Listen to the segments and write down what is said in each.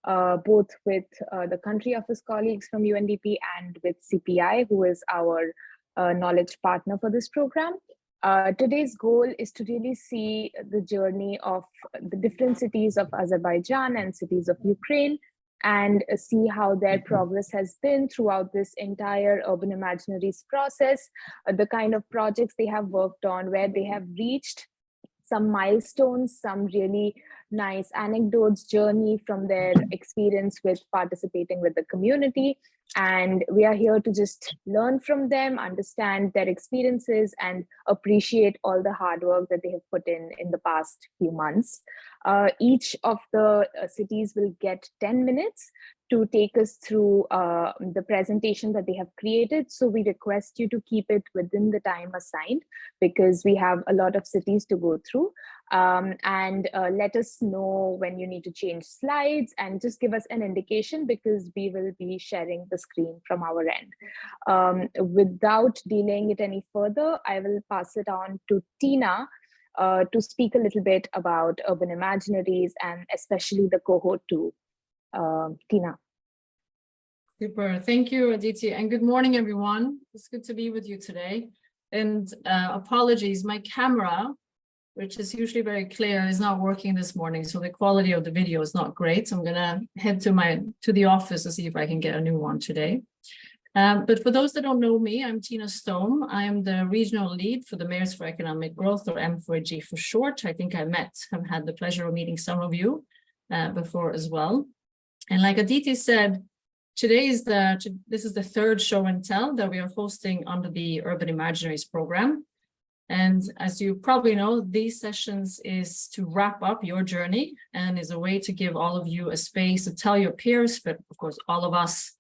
both with the country office colleagues from UNDP and with CPI, who is our knowledge partner for this program. Today's goal is to really see the journey of the different cities of Azerbaijan and cities of Ukraine, and see how their progress has been throughout this entire Urban Imaginaries process, the kind of projects they have worked on, where they have reached some milestones, some really nice anecdotes, journey from their experience with participating with the community. And we are here to just learn from them, understand their experiences, and appreciate all the hard work that they have put in the past few months. Each of the cities will get 10 minutes to take us through the presentation that they have created. So we request you to keep it within the time assigned, because we have a lot of cities to go through. And let us know when you need to change slides, and just give us an indication, because we will be sharing the screen from our end. Without delaying it any further, I will pass it on to Tina to speak a little bit about Urban Imaginaries and especially the cohort 2. Tina. Super. Thank you, Aditi. And good morning, everyone. It's good to be with you today. And apologies, my camera, which is usually very clear, is not working this morning. So the quality of the video is not great. So I'm going to head to the office to see if I can get a new one today. But for those that don't know me, I'm Tina Stone. I am the regional lead for the Mayors for Economic Growth, or M4G for short. I think have had the pleasure of meeting some of you before as well. And like Aditi said, this is the third show and tell that we are hosting under the Urban Imaginaries program. And as you probably know, these sessions is to wrap up your journey and is a way to give all of you a space to tell your peers, but of course all of us,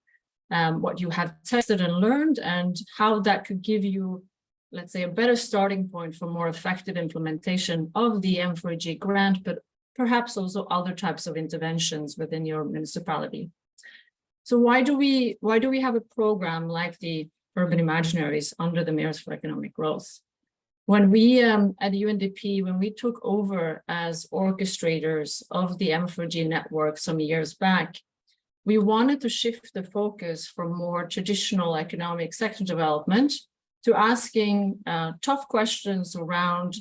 what you have tested and learned, and how that could give you, let's say, a better starting point for more effective implementation of the M4G grant, but perhaps also other types of interventions within your municipality. So why do we have a program like the Urban Imaginaries under the Mayors for Economic Growth? When we at UNDP, when we took over as orchestrators of the M4G network some years back, we wanted to shift the focus from more traditional economic sector development to asking tough questions around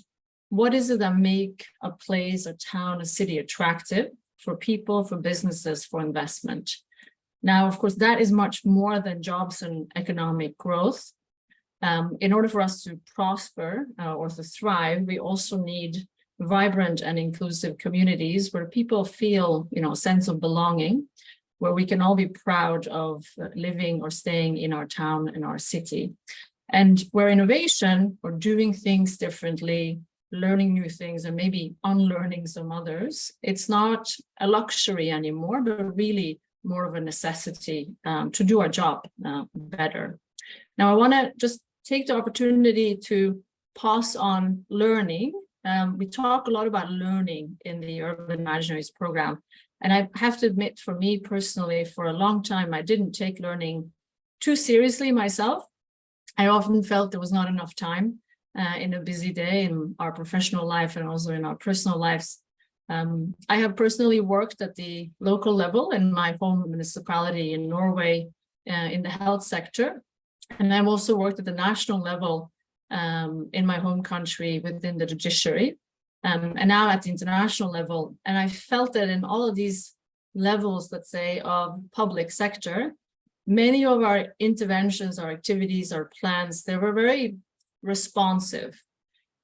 what is it that make a place, a town, a city attractive for people, for businesses, for investment. Now, of course, that is much more than jobs and economic growth. In order for us to prosper or to thrive, we also need vibrant and inclusive communities where people feel, a sense of belonging, where we can all be proud of living or staying in our town, in our city, and where innovation or doing things differently, learning new things, and maybe unlearning some others, it's not a luxury anymore, but really more of a necessity to do our job better. Now, I want to just take the opportunity to pause on learning. We talk a lot about learning in the Urban Imaginaries program. And I have to admit, for me personally, for a long time, I didn't take learning too seriously myself. I often felt there was not enough time in a busy day in our professional life and also in our personal lives. I have personally worked at the local level in my home municipality in Norway in the health sector. And I've also worked at the national level in my home country within the judiciary. And now at the international level. And I felt that in all of these levels, let's say, of public sector, many of our interventions, our activities, our plans, they were very responsive,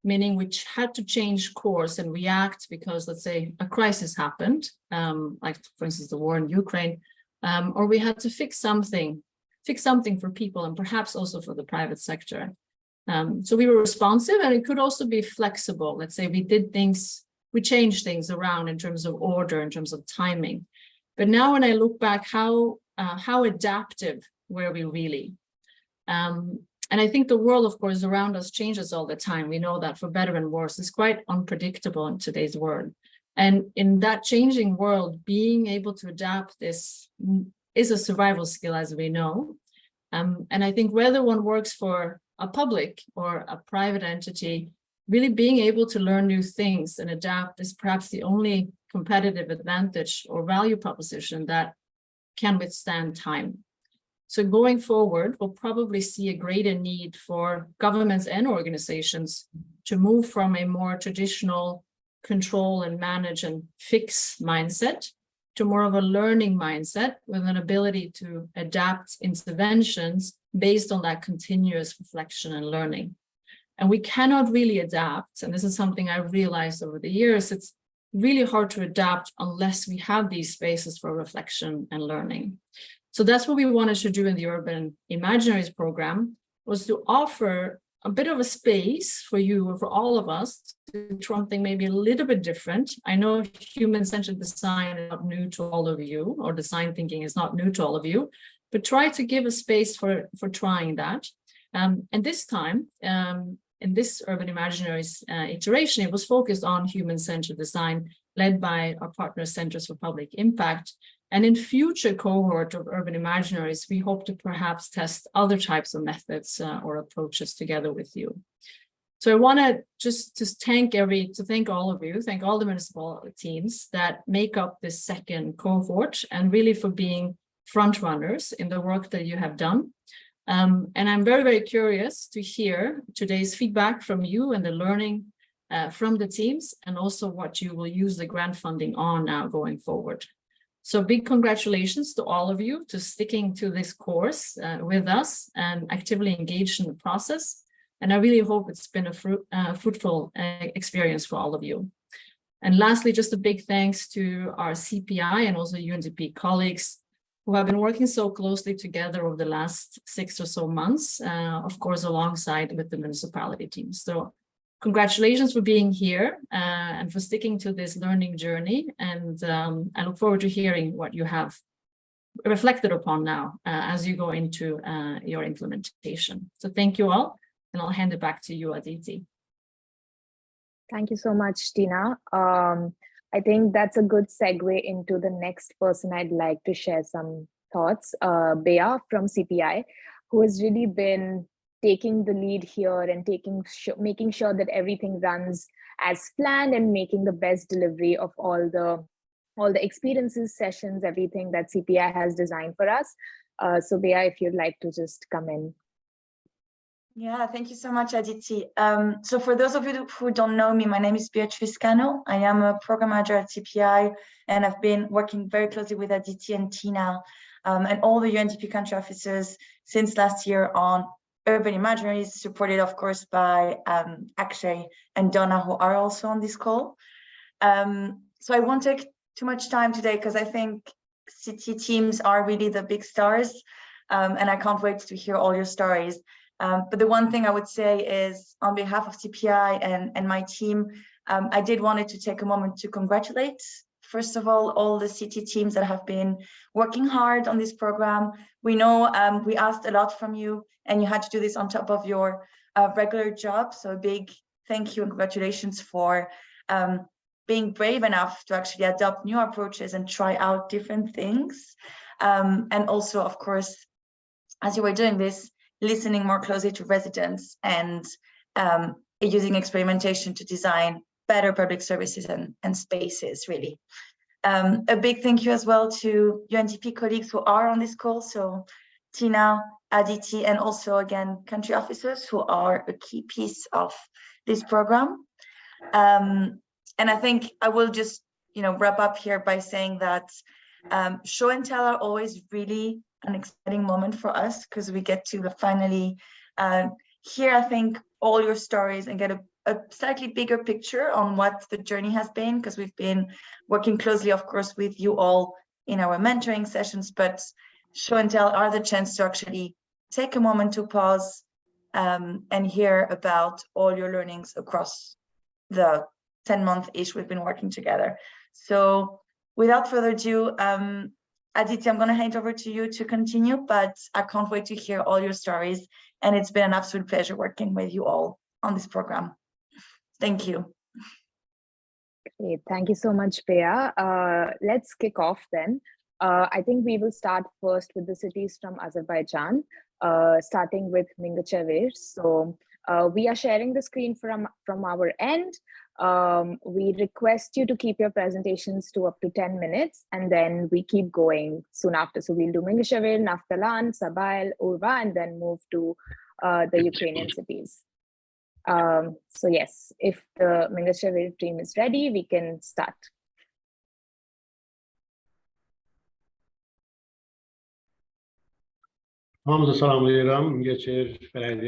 meaning we had to change course and react because, let's say, a crisis happened, like, for instance, the war in Ukraine, or we had to fix something for people and perhaps also for the private sector. So we were responsive, and it could also be flexible. Let's say we changed things around in terms of order, in terms of timing. But now when I look back, how adaptive were we really? And I think the world, of course, around us changes all the time. We know that, for better and worse. It's quite unpredictable in today's world. And in that changing world, being able to adapt this is a survival skill, as we know. And I think whether one works for a public or a private entity, really being able to learn new things and adapt is perhaps the only competitive advantage or value proposition that can withstand time. So going forward, we'll probably see a greater need for governments and organizations to move from a more traditional control and manage and fix mindset to more of a learning mindset with an ability to adapt interventions based on that continuous reflection and learning. And we cannot really adapt, and this is something I've realized over the years, it's really hard to adapt unless we have these spaces for reflection and learning. So that's what we wanted to do in the Urban Imaginaries program, was to offer a bit of a space for you or for all of us to try something maybe a little bit different. I know human-centered design is not new to all of you, or design thinking is not new to all of you, but try to give a space for trying that. And this time, in this Urban Imaginaries iteration, it was focused on human-centered design led by our partner Centers for Public Impact. And in future cohort of Urban Imaginaries, we hope to perhaps test other types of methods or approaches together with you. So I want to just thank all of you, thank all the municipal teams that make up this second cohort, and really for being front runners in the work that you have done. And I'm very, very curious to hear today's feedback from you and the learning from the teams, and also what you will use the grant funding on now going forward. So big congratulations to all of you to sticking to this course with us and actively engaged in the process. And I really hope it's been a fruitful experience for all of you. And lastly, just a big thanks to our CPI and also UNDP colleagues who have been working so closely together over the last 6 or so months, of course, alongside with the municipality team. So congratulations for being here and for sticking to this learning journey. And I look forward to hearing what you have reflected upon now as you go into your implementation. So thank you all, and I'll hand it back to you, Aditi. Thank you so much, Tina. I think that's a good segue into the next person I'd like to share some thoughts, Bea from CPI, who has really been taking the lead here and making sure that everything runs as planned and making the best delivery of all the experiences, sessions, everything that CPI has designed for us. So Bea, if you'd like to just come in. Yeah, thank you so much, Aditi. So for those of you who don't know me, my name is Beatrice Cano. I am a program manager at CPI, and I've been working very closely with Aditi and Tina and all the UNDP country officers since last year on Urban Imaginaries, supported, of course, by Akshay and Donna, who are also on this call. So I won't take too much time today because I think city teams are really the big stars, and I can't wait to hear all your stories. But the one thing I would say is, on behalf of CPI and my team, I did wanted to take a moment to congratulate, first of all the city teams that have been working hard on this program. We know we asked a lot from you, and you had to do this on top of your regular job. So a big thank you and congratulations for being brave enough to actually adopt new approaches and try out different things. And also, of course, as you were doing this, listening more closely to residents and using experimentation to design better public services and spaces, really. A big thank you as well to UNDP colleagues who are on this call. So Tina, Aditi, and also, again, country officers who are a key piece of this program. And I think I will just, wrap up here by saying that show and tell are always really an exciting moment for us, because we get to finally hear, I think, all your stories and get a slightly bigger picture on what the journey has been, because we've been working closely, of course, with you all in our mentoring sessions, but show and tell are the chance to actually take a moment to pause and hear about all your learnings across the 10-month-ish we've been working together. So without further ado, Aditi, I'm going to hand over to you to continue, but I can't wait to hear all your stories. And it's been an absolute pleasure working with you all on this program. Thank you. Great. Thank you so much, Bea. Let's kick off then. I think we will start first with the cities from Azerbaijan, starting with Mingachever. So We are sharing the screen from our end. We request you to keep your presentations to up to 10 minutes, and then we keep going soon after. So we'll do Mingashavir, Naftalan, Sabail, Urva, and then move to the Ukrainian cities. So yes, if the Mingashavir team is ready, we can start.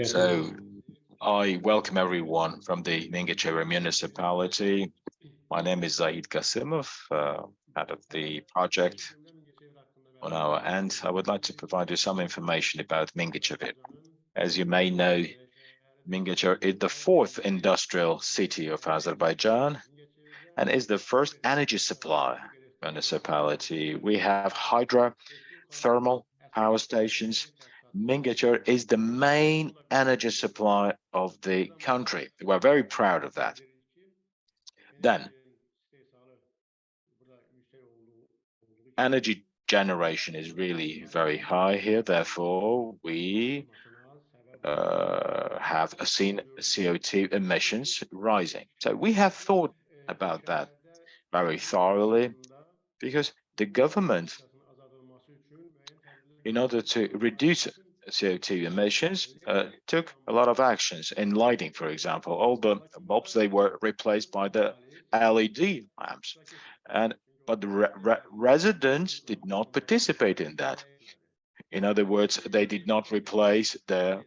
So I welcome everyone from the Mingashavir municipality. My name is Zaid Kasimov, head of the project. On our end, I would like to provide you some information about Mingashavir. As you may know, Mingashavir is the fourth industrial city of Azerbaijan and is the first energy supply municipality. We have hydrothermal power stations. Mingashavir is the main energy supply of the country. We're very proud of that. Then, energy generation is really very high here. Therefore, we have seen CO2 emissions rising. So we have thought about that very thoroughly because the government, in order to reduce CO2 emissions, took a lot of actions in lighting, for example. All the bulbs, they were replaced by the LED lamps. But the residents did not participate in that. In other words, they did not replace their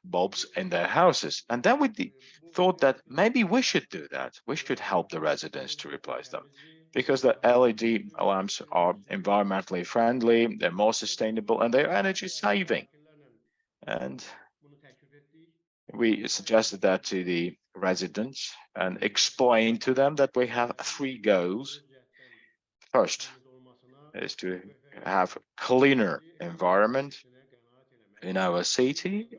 bulbs in their houses. And then we thought that maybe we should do that. We should help the residents to replace them because the LED lamps are environmentally friendly, they're more sustainable, and they're energy saving. And we suggested that to the residents and explained to them that we have three goals. First is to have cleaner environment in our city,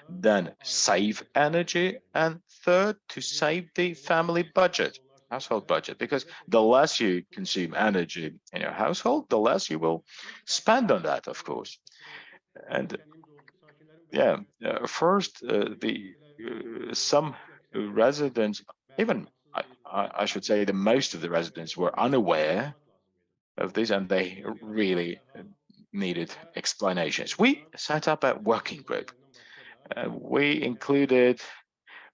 then save energy, and third, to save the family budget, household budget, because the less you consume energy in your household, the less you will spend on that, of course. And yeah, first, some residents, even I should say the most of the residents were unaware of this, and they really needed explanations. We set up a working group. We included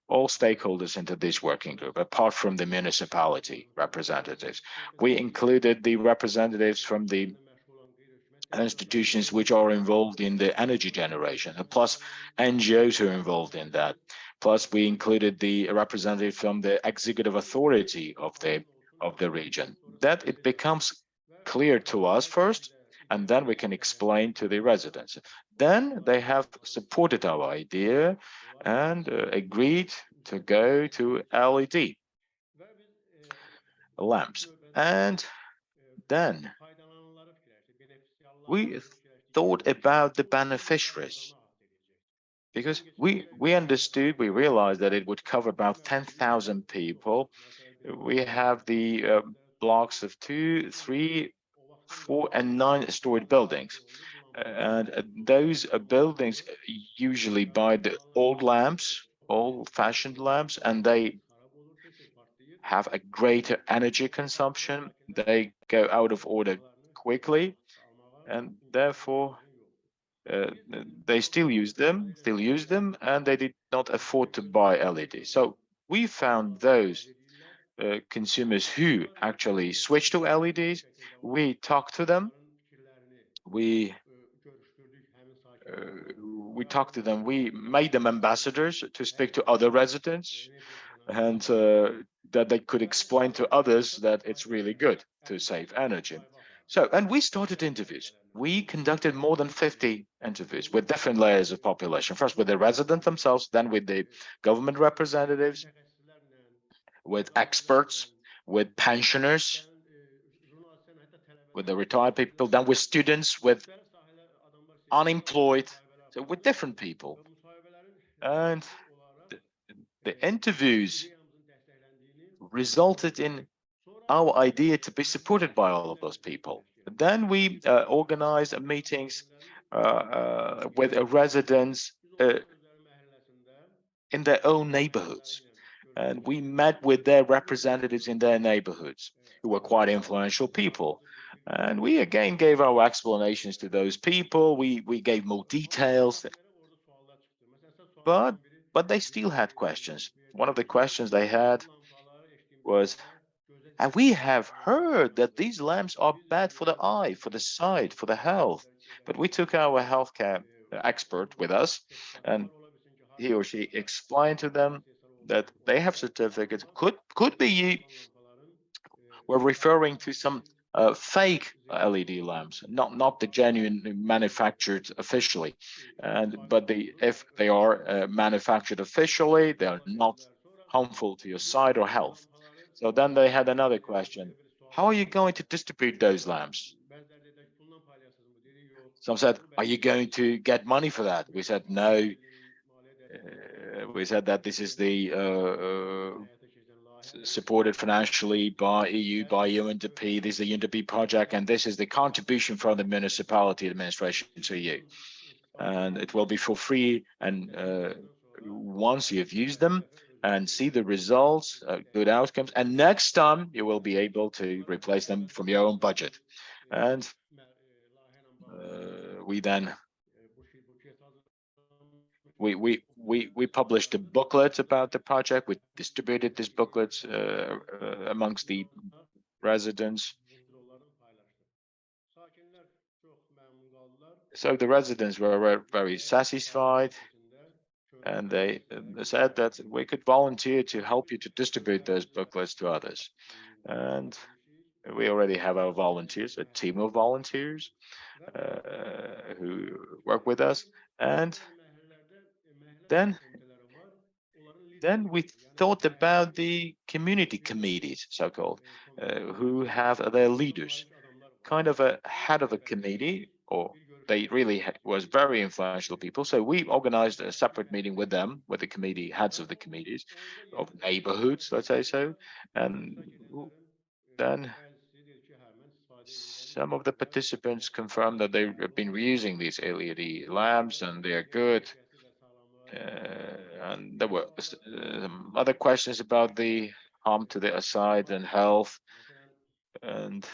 all stakeholders into this working group, apart from the municipality representatives. We included the representatives from the institutions which are involved in the energy generation, plus NGOs who are involved in that. Plus, we included the representative from the executive authority of the region. That it becomes clear to us first, and then we can explain to the residents. Then they have supported our idea and agreed to go to LED lamps. And then we thought about the beneficiaries because we understood, we realized that it would cover about 10,000 people. We have the blocks of 2, 3, 4, and 9-story buildings. And those buildings usually buy the old lamps, old-fashioned lamps, and they have a greater energy consumption. They go out of order quickly, and therefore they still use them, and they did not afford to buy LED. So we found those consumers who actually switched to LEDs. We talked to them. We talked to them. We made them ambassadors to speak to other residents, and that they could explain to others that it's really good to save energy. So, and we started interviews. We conducted more than 50 interviews with different layers of population. First with the residents themselves, then with the government representatives, with experts, with pensioners, with the retired people, then with students, with unemployed, so with different people. And the interviews resulted in our idea to be supported by all of those people. Then we organized meetings with residents in their own neighborhoods. And we met with their representatives in their neighborhoods, who were quite influential people. And we again gave our explanations to those people. We gave more details, but they still had questions. One of the questions they had was, and we have heard that these lamps are bad for the eye, for the sight, for the health. But we took our healthcare expert with us, and he or she explained to them that they have certificates. Could be you were referring to some fake LED lamps, not the genuine manufactured officially, and but if they are manufactured officially, they are not harmful to your sight or health. So then they had another question: how are you going to distribute those lamps? Some said, are you going to get money for that? We said no. We said that this is the supported financially by EU, by UNDP. This is the UNDP project, and this is the contribution from the municipality administration to you. And it will be for free. And once you've used them and see the results, good outcomes, and next time you will be able to replace them from your own budget. And we then we published a booklet about the project. We distributed these booklets amongst the residents. So the residents were very satisfied, and they said that we could volunteer to help you to distribute those booklets to others. And we already have our volunteers, a team of volunteers who work with us. And then we thought about the community committees, so-called, who have their leaders, kind of a head of a committee, or they really was very influential people. So we organized a separate meeting with them, with the committee heads of the committees of neighborhoods, let's say so. And then some of the participants confirmed that they've been using these LED lamps and they're good. And there were other questions about the harm to the eyesight and health. And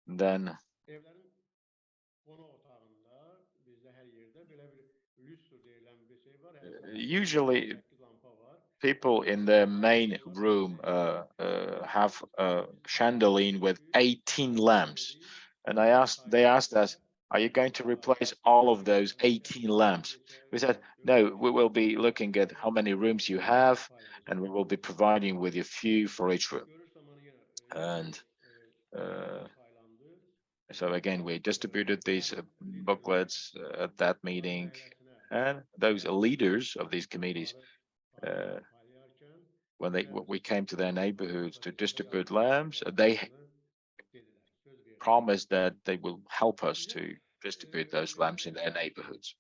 then usually people in the main room have a chandelier with 18 lamps. And they asked us, are you going to replace all of those 18 lamps? We said, no, we will be looking at how many rooms you have, and we will be providing with a few for each room. And so again, we distributed these booklets at that meeting, and those leaders of these committees, when we came to their neighborhoods to distribute lamps, they promised that they will help us to distribute those lamps in their neighborhoods.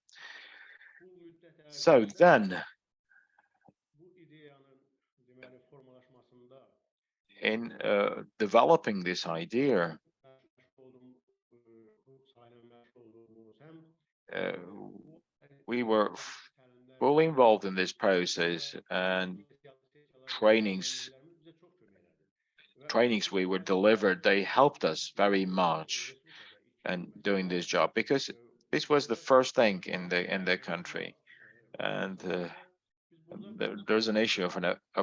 So then, in developing this idea, we were fully involved in this process, and trainings we were delivered, they helped us very much in doing this job, because this was the first thing in the country, and there's an issue of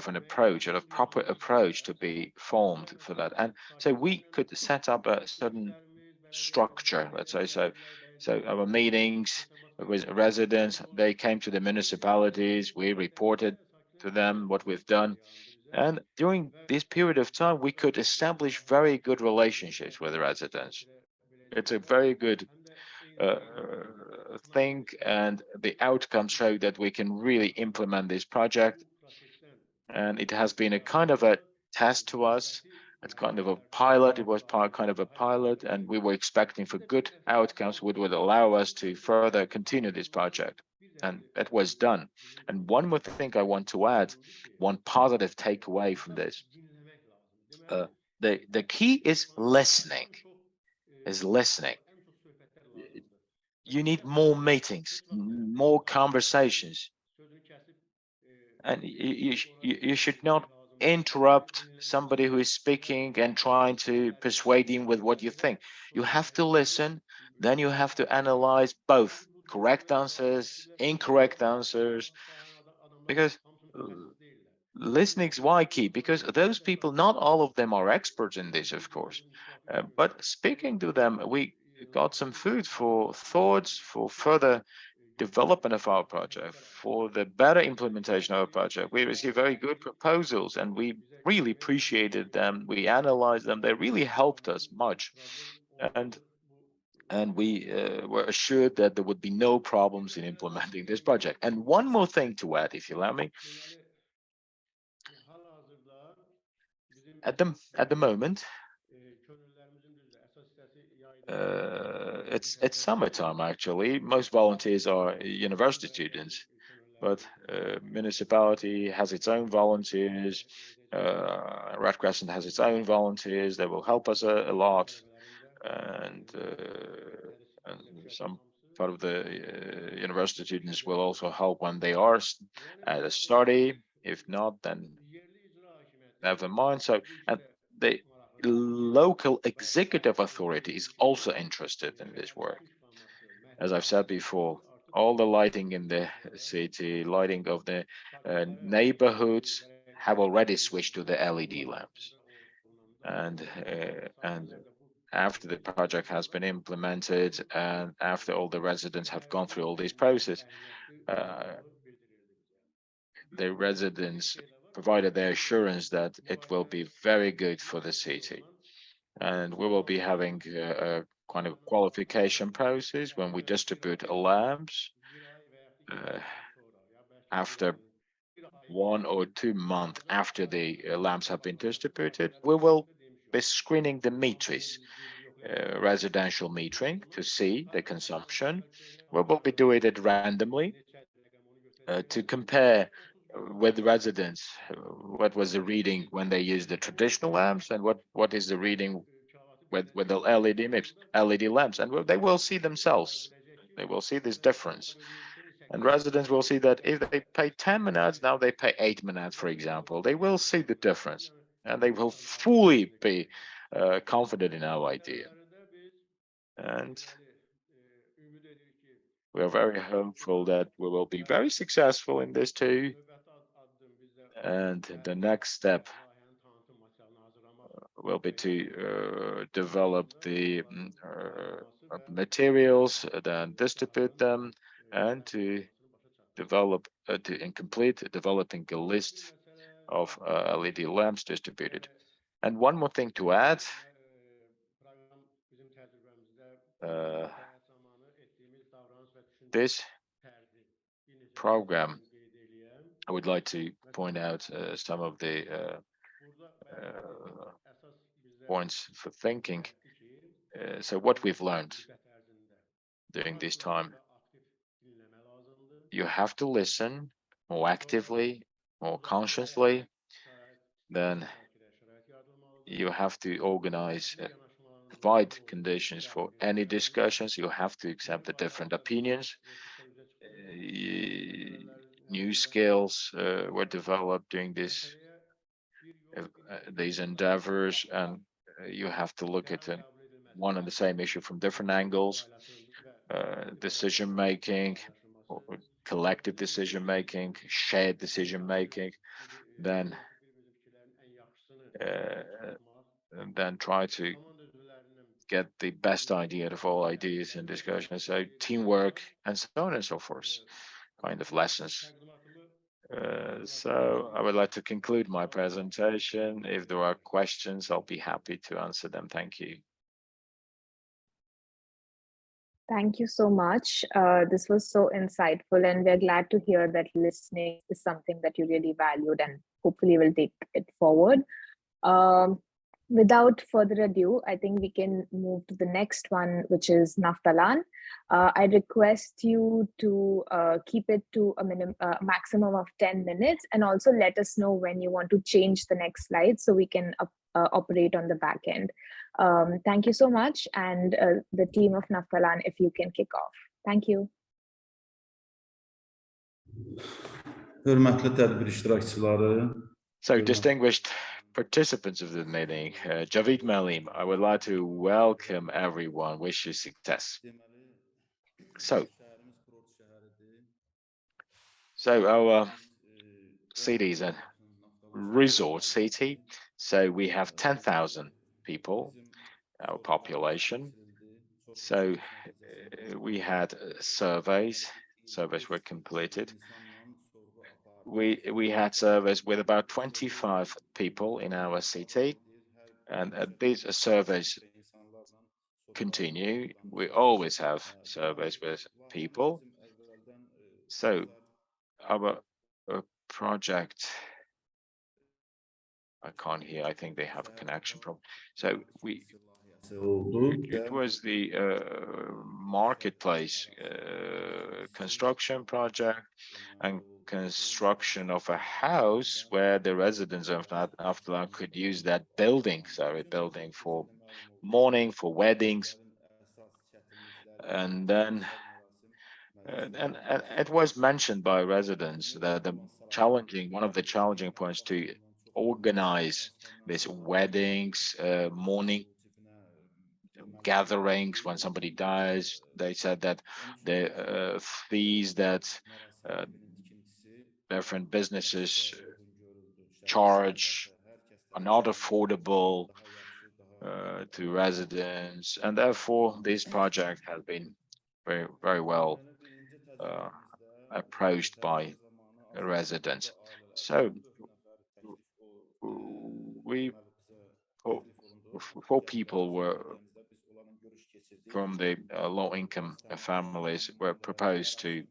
an approach, of a proper approach to be formed for that. And so we could set up a certain structure, let's say so. So our meetings with residents, they came to the municipalities, we reported to them what we've done. And during this period of time, we could establish very good relationships with the residents. It's a very good thing, and the outcomes show that we can really implement this project. And it has been a kind of a test to us. It's kind of a pilot. It was kind of a pilot, and we were expecting for good outcomes, which would allow us to further continue this project. And that was done. And one more thing I want to add, one positive takeaway from this. The key is listening. You need more meetings, more conversations. And you should not interrupt somebody who is speaking and trying to persuade him with what you think. You have to listen, then you have to analyze both correct answers, incorrect answers, because listening is why key, because those people, not all of them are experts in this, of course, but speaking to them, we got some food for thoughts for further development of our project, for the better implementation of our project. We received very good proposals and we really appreciated them. We analyzed them. They really helped us much. And we were assured that there would be no problems in implementing this project. And one more thing to add, if you allow me. At the moment, it's summertime actually. Most volunteers are university students, but municipality has its own volunteers. Red Crescent has its own volunteers. They will help us a lot, and some part of the university students will also help when they are at a study. If not, then never mind. So, and the local executive authority is also interested in this work. As I've said before, all the lighting in the city, lighting of the neighborhoods have already switched to the LED lamps. And after the project has been implemented and after all the residents have gone through all this process, uh, the residents provided their assurance that it will be very good for the city. And we will be having a kind of qualification process when we distribute lamps. After 1 or 2 months after the lamps have been distributed, we will be screening the meters, residential metering, to see the consumption. We will be doing it randomly to compare with residents what was the reading when they used the traditional lamps and what is the reading with the LED lamps, and they will see themselves. They will see this difference. And residents will see that if they pay 10 minutes, now they pay 8 minutes, for example. They will see the difference and they will fully be confident in our idea. And we are very hopeful that we will be very successful in this too. And the next step will be to develop the materials, then distribute them, and to develop to complete developing a list of LED lamps distributed. And one more thing to add, this program, I would like to point out some of the points for thinking. So what we've learned during this time, you have to listen more actively, more consciously. Then you have to organize, provide conditions for any discussions. You have to accept the different opinions. New skills were developed during these endeavors, and you have to look at one and the same issue from different angles. Decision making, or collective decision making, shared decision making, then and then try to get the best idea of all ideas and discussions. So teamwork and so on and so forth, kind of lessons. So I would like to conclude my presentation. If there are questions, I'll be happy to answer them. Thank you. Thank you so much. This was so insightful, and we're glad to hear that listening is something that you really valued and hopefully will take it forward. Without further ado, I think we can move to the next one, which is Naftalan. I request you to keep it to a maximum of 10 minutes, and also let us know when you want to change the next slide so we can operate on the back end. Thank you so much. And the team of Naftalan, if you can kick off. Thank you. Hörmətli tədbir iştirakçıları, So, distinguished participants of the meeting, Javid Malim, I would like to welcome everyone, wish you success. So our city is a resort city, so we have 10,000 people, our population. So we had surveys were completed. We had surveys with about 25 people in our city, and these surveys continue. We always have surveys with people. So our project, I can't hear, I think they have a connection problem. So it was the marketplace construction project and construction of a house where the residents of Afterland could use that building, a building for mourning, for weddings. And then and it was mentioned by residents that one of the challenging points to organize these weddings, mourning gatherings when somebody dies. They said that the fees that different businesses charge are not affordable to residents, and therefore this project has been very well approached by residents. So we four people were from the low-income families were proposed to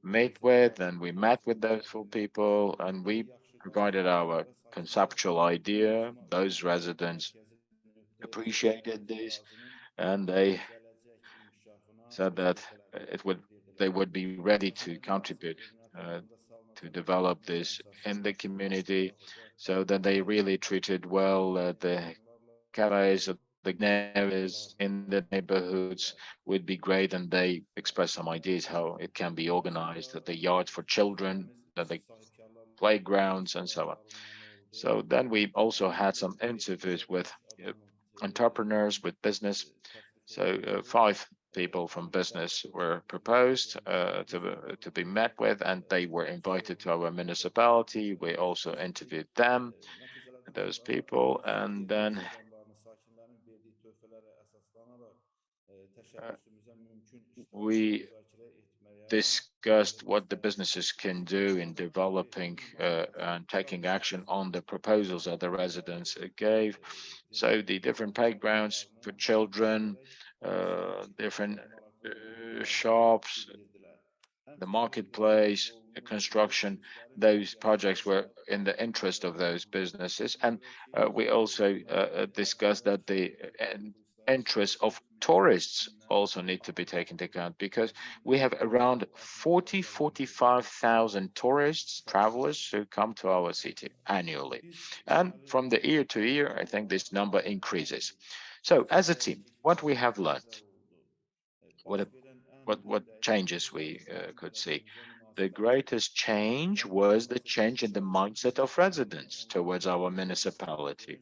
meet with, and we met with those four people, and we provided our conceptual idea. Those residents appreciated this, and they said that they would be ready to contribute to develop this in the community, so that they really treated well the cafes, the areas in the neighborhoods would be great, and they expressed some ideas how it can be organized, that the yards for children, that the playgrounds, and so on. So then we also had some interviews with entrepreneurs, with business. So 5 people from business were proposed to be met with, and they were invited to our municipality. We also interviewed them, those people, and then we discussed what the businesses can do in developing and taking action on the proposals that the residents gave. So the different playgrounds for children, different shops, the marketplace, the construction, those projects were in the interest of those businesses. And we also discussed that the interests of tourists also need to be taken into account, because we have around 45,000 tourists, travelers who come to our city annually. And from the year to year, I think this number increases. So as a team, what we have learned, what changes we could see. The greatest change was the change in the mindset of residents towards our municipality.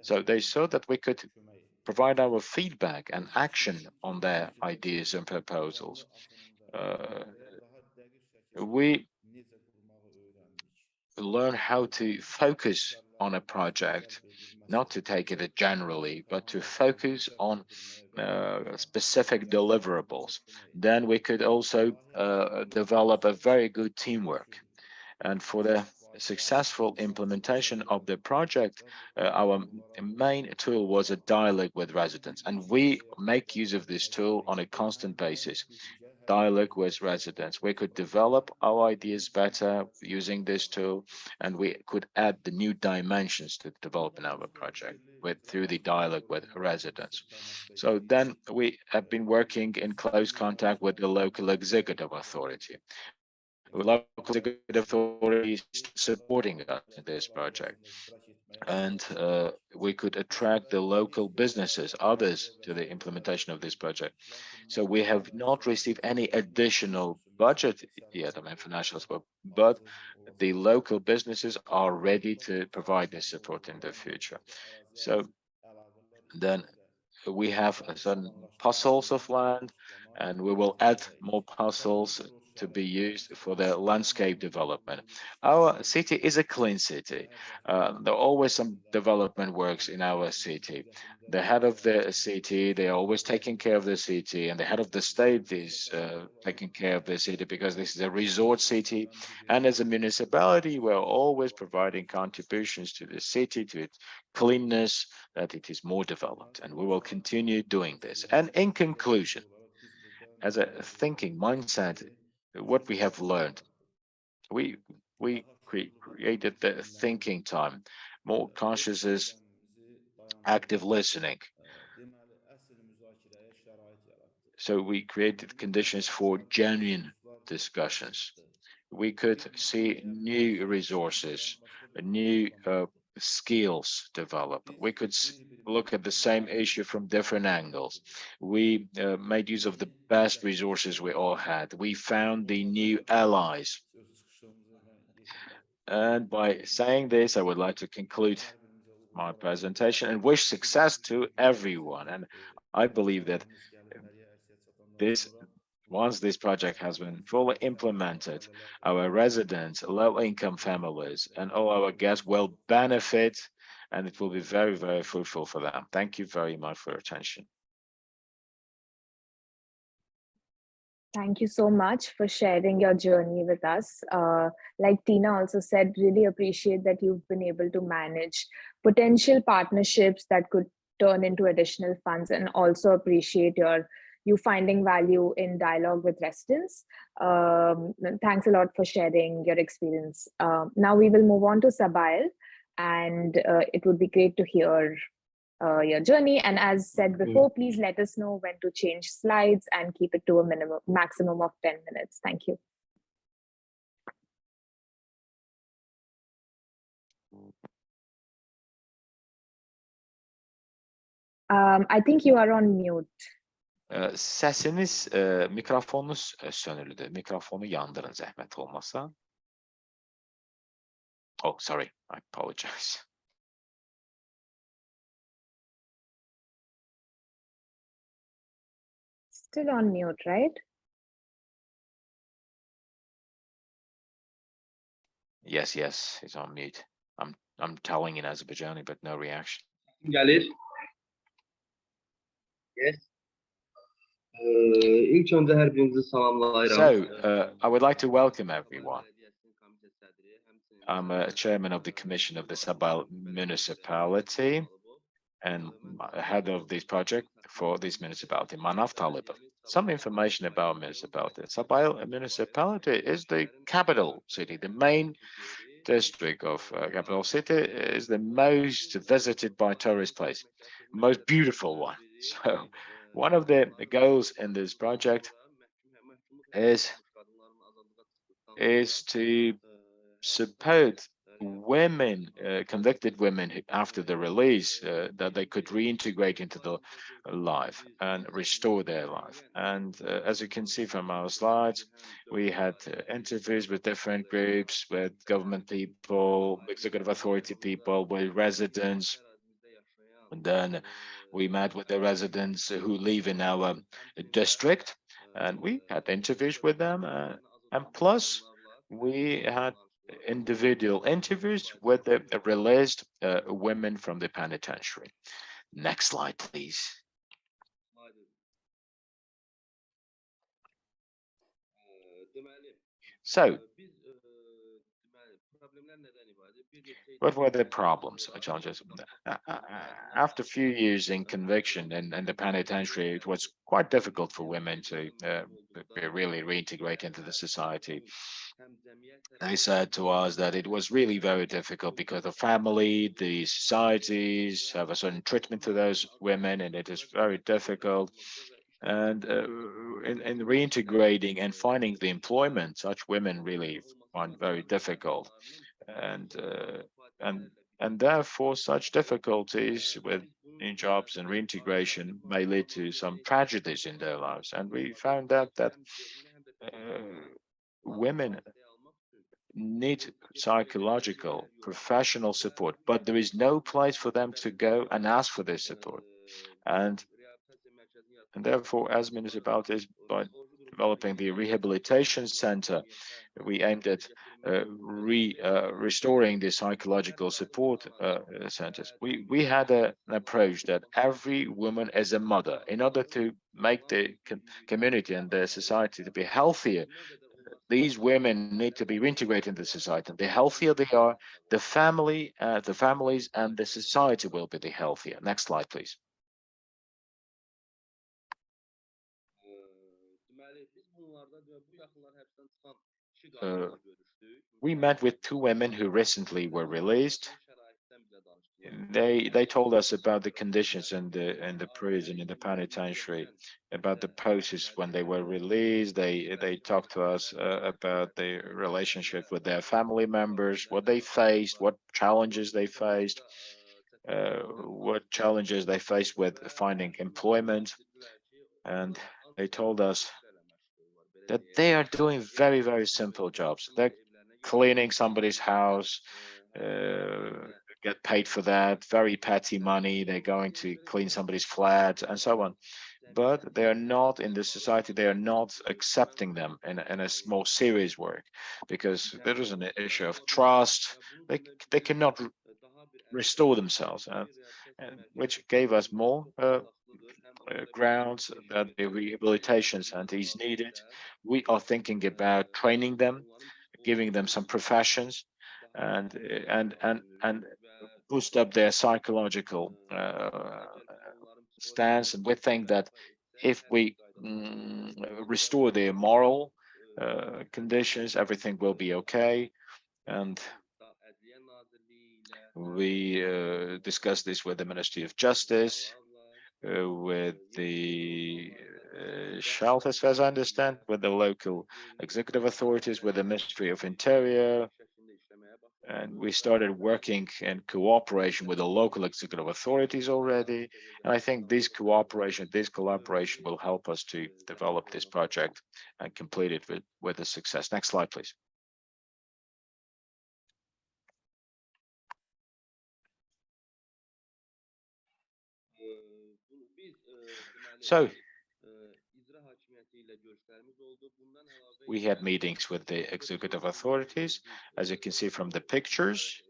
So they saw that we could provide our feedback and action on their ideas and proposals. We learn how to focus on a project, not to take it generally, but to focus on specific deliverables. Then we could also develop a very good teamwork. And for the successful implementation of the project, our main tool was a dialogue with residents, and we make use of this tool on a constant basis. Dialogue with residents. We could develop our ideas better using this tool, and we could add the new dimensions to developing our project through the dialogue with residents. So then we have been working in close contact with the local executive authority. The local executive authority is supporting us in this project. and we could attract the local businesses, others, to the implementation of this project. So we have not received any additional budget yet, I mean financial support, but the local businesses are ready to provide this support in the future. So then we have certain parcels of land, and we will add more parcels to be used for the landscape development. Our city is a clean city. There are always some development works in our city. The head of the city, they are always taking care of the city, and the head of the state is taking care of the city because this is a resort city. And as a municipality, we're always providing contributions to the city, to its cleanness, that it is more developed, and we will continue doing this. And in conclusion, as a thinking mindset, what we have learned, we created the thinking time, more conscious, active listening. So we created conditions for genuine discussions. We could see new resources, new skills develop. We could look at the same issue from different angles. We made use of the best resources we all had. We found the new allies. And by saying this, I would like to conclude my presentation and wish success to everyone. And I believe that this once this project has been fully implemented, our residents, low-income families, and all our guests will benefit, and it will be very, very fruitful for them. Thank you very much for your attention. Thank you so much for sharing your journey with us. Like Tina also said, really appreciate that you've been able to manage potential partnerships that could turn into additional funds, and also appreciate you finding value in dialogue with residents. Thanks a lot for sharing your experience. Now we will move on to Sabail, and it would be great to hear your journey. And as said before, please let us know when to change slides and keep it to a maximum of 10 minutes. Thank you. I think you are on mute. Sesiniz, mikrofonunuz sönülüdür. Mikrofonu yandırın zəhmət olmasa. Oh, sorry, I apologize. Still on mute, right? Yes, he's on mute. I'm telling in Azerbaijani, but no reaction. Gelir. Yes. İlk önce her birinizi salamlayıram. So, I would like to welcome everyone. I'm a chairman of the commission of the Sabail municipality and head of this project for this municipality, Manav Talibov. Some information about municipality. Sabail municipality is the capital city, the main district of capital city, is the most visited by tourist place, most beautiful one. So one of the goals in this project is to support women, convicted women after the release, that they could reintegrate into the life and restore their life. And as you can see from our slides, we had interviews with different groups, with government people, executive authority people, with residents. And then we met with the residents who live in our district, and we had interviews with them. And plus, we had individual interviews with the released women from the penitentiary. Next slide, please. So, what were the problems or challenges? After a few years in conviction and the penitentiary, it was quite difficult for women to really reintegrate into the society. They said to us that it was really very difficult because the family, the societies have a certain treatment to those women, and it is very difficult. And in reintegrating and finding the employment, such women really find very difficult. And And therefore, such difficulties with new jobs and reintegration may lead to some tragedies in their lives. And we found out that women need psychological, professional support, but there is no place for them to go and ask for this support. And therefore, as municipalities, by developing the rehabilitation center, we aimed at restoring the psychological support centers. We had an approach that every woman is a mother. In order to make the community and the society to be healthier, these women need to be reintegrated into society. The healthier they are, the families and the society will be the healthier. Next slide, please. We met with two women who recently were released. They told us about the conditions in the prison, in the penitentiary, about the process when they were released. They talked to us about the relationship with their family members, what they faced, what challenges they faced, what challenges they faced with finding employment. And they told us that they are doing very, very simple jobs. They're cleaning somebody's house, get paid for that, very petty money. They're going to clean somebody's flat and so on. But they are not in the society, they are not accepting them in a more serious work because there is an issue of trust. They cannot restore themselves, and which gave us more grounds that the rehabilitation center is needed. We are thinking about training them, giving them some professions, and boost up their psychological stance. And we think that if we restore their moral conditions, everything will be okay. And we discussed this with the Ministry of Justice, with the shelters, as I understand, with the local executive authorities, with the Ministry of Interior, and we started working in cooperation with the local executive authorities already. And I think this cooperation, this collaboration will help us to develop this project and complete it with a success. Next slide, please. So we had meetings with the executive authorities. As you can see from the pictures,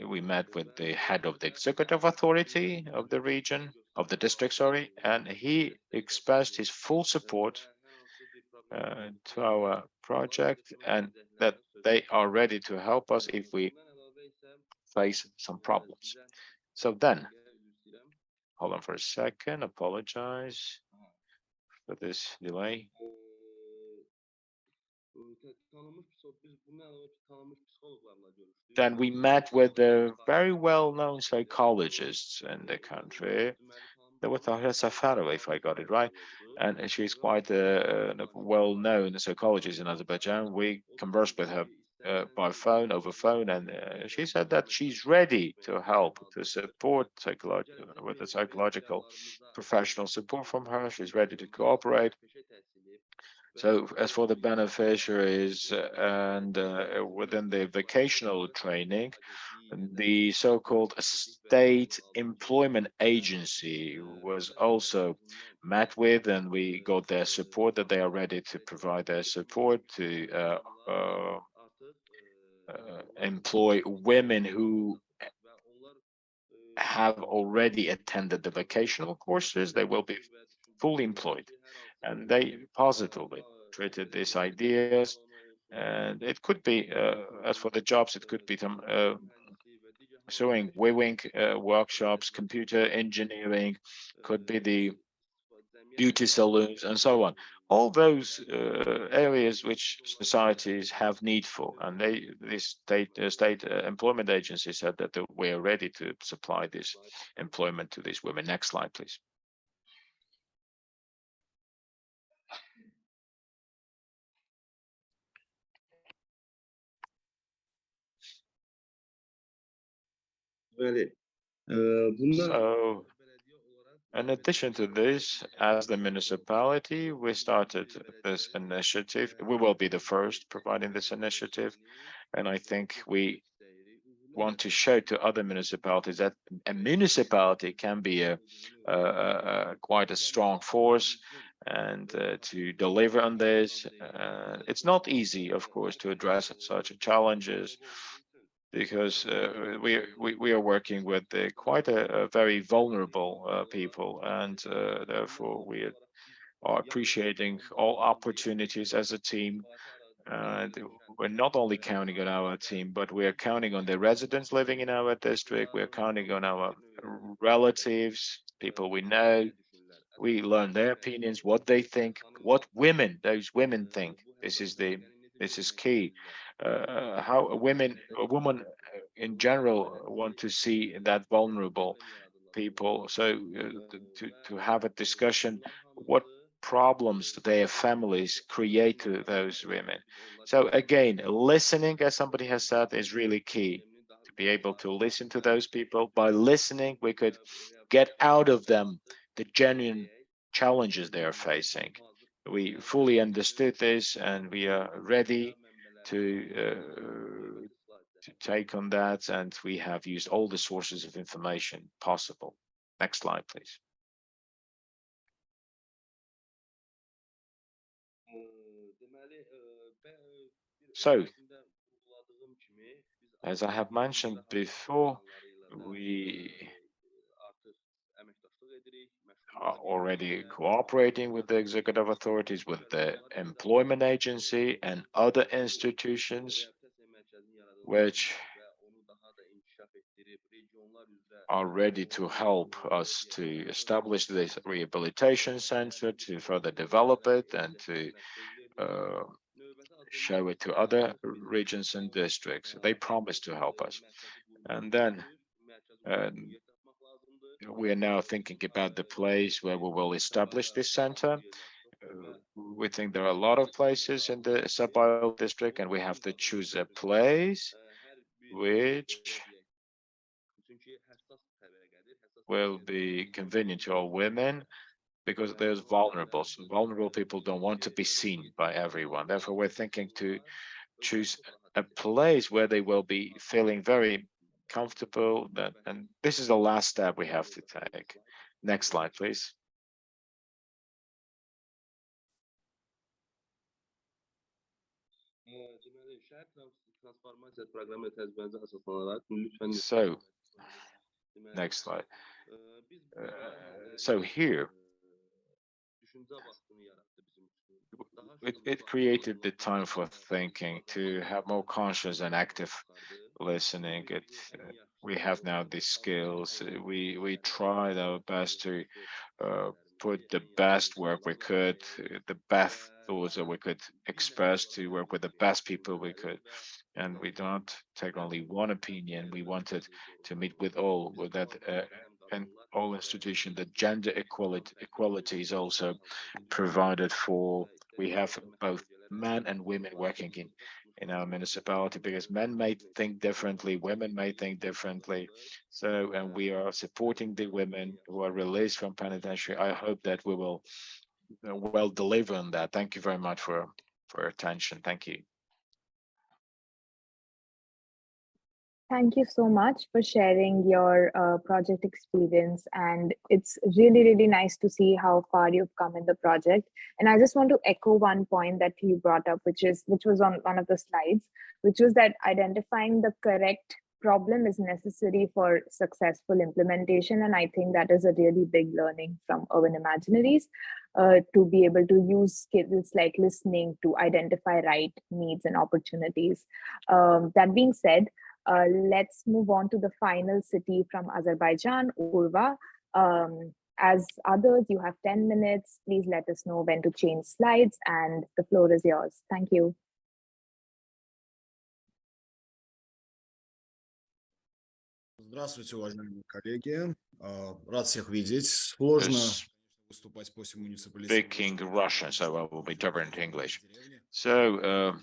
we met with the head of the executive authority of the region, of the district, sorry, and he expressed his full support to our project and that they are ready to help us if we face some problems. So then, hold on for a second, apologize for this delay. Then we met with the very well-known psychologists in the country. There was Tahir Safarova, if I got it right, and she's quite a well-known psychologist in Azerbaijan. We conversed with her by phone, over phone, and she said that she's ready to help, to support with the psychological professional support from her. She's ready to cooperate. So as for the beneficiaries and within the vocational training, the so-called state employment agency was also met with, and we got their support, that they are ready to provide their support to employ women who have already attended the vocational courses. They will be fully employed, and they positively treated these ideas. And it could be, as for the jobs, it could be some sewing, weaving workshops, computer engineering, could be the beauty salons, and so on. All those areas which societies have need for, and this state employment agency said that we are ready to supply this employment to these women. Next slide, please. Deməli, bundan So, in addition to this, as the municipality, we started this initiative. We will be the first providing this initiative. And I think we want to show to other municipalities that a municipality can be quite a strong force and to deliver on this. It's not easy, of course, to address such challenges because we are working with quite a very vulnerable people, and therefore we are appreciating all opportunities as a team. And we're not only counting on our team, but we are counting on the residents living in our district. We are counting on our relatives, people we know. We learn their opinions, what they think, what those women think. This is key. How a woman in general want to see that vulnerable people. So to have a discussion, what problems their families create to those women. So again, listening, as somebody has said, is really key. To be able to listen to those people. By listening, we could get out of them the genuine challenges they are facing. We fully understood this, and we are ready to take on that, and we have used all the sources of information possible. Next slide, please. So, as I have mentioned before, we are already cooperating with the executive authorities, with the employment agency and other institutions which are ready to help us to establish this rehabilitation center, to further develop it, and to show it to other regions and districts. They promised to help us. And then we are now thinking about the place where we will establish this center. We think there are a lot of places in the sub district, and we have to choose a place which will be convenient to all women, because there's vulnerable. So vulnerable people don't want to be seen by everyone. Therefore, we're thinking to choose a place where they will be feeling very comfortable. And this is the last step we have to take. Next slide, please. So, next slide. So here, it created the time for thinking, to have more conscious and active listening. We have now these skills. We tried our best to put the best work we could, the best thoughts that we could express, to work with the best people we could. And we don't take only one opinion. We wanted to meet with all, with that and all institutions. The gender equality is also provided for. We have both men and women working in our municipality, because men may think differently, women may think differently. So, and we are supporting the women who are released from penitentiary. I hope that we will well deliver on that. Thank you very much for your attention. Thank you. Thank you so much for sharing your project experience. And it's really, really nice to see how far you've come in the project. And I just want to echo one point that you brought up, which was on one of the slides, which was that identifying the correct problem is necessary for successful implementation. And I think that is a really big learning from Urban Imaginaries, to be able to use skills like listening to identify right needs and opportunities. That being said, let's move on to the final city from Azerbaijan, Urva. As others, you have 10 minutes. Please let us know when to change slides, and the floor is yours. Thank you. Здравствуйте, уважаемые коллеги. Рад всех видеть. Сложно выступать после муниципализации. Speaking Russian, so I will be interpreting English. So,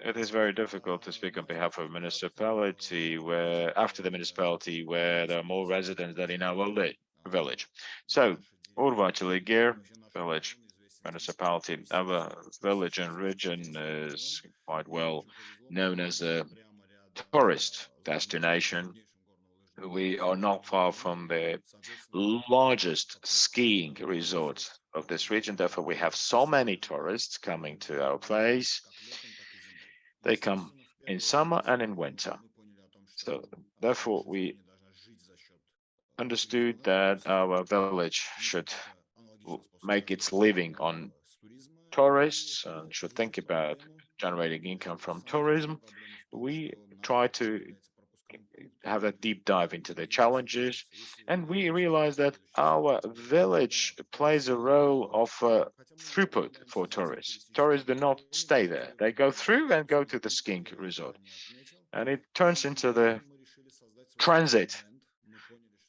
it is very difficult to speak on behalf of a municipality where, after the municipality, where there are more residents than in our village. So, Urvachiligir village municipality, our village and region is quite well known as a tourist destination. We are not far from the largest skiing resort of this region. Therefore, we have so many tourists coming to our place. They come in summer and in winter. So therefore, we understood that our village should make its living on tourists and should think about generating income from tourism. We try to have a deep dive into the challenges, and we realize that our village plays a role of throughput for tourists. Tourists do not stay there. They go through and go to the skiing resort, and it turns into the transit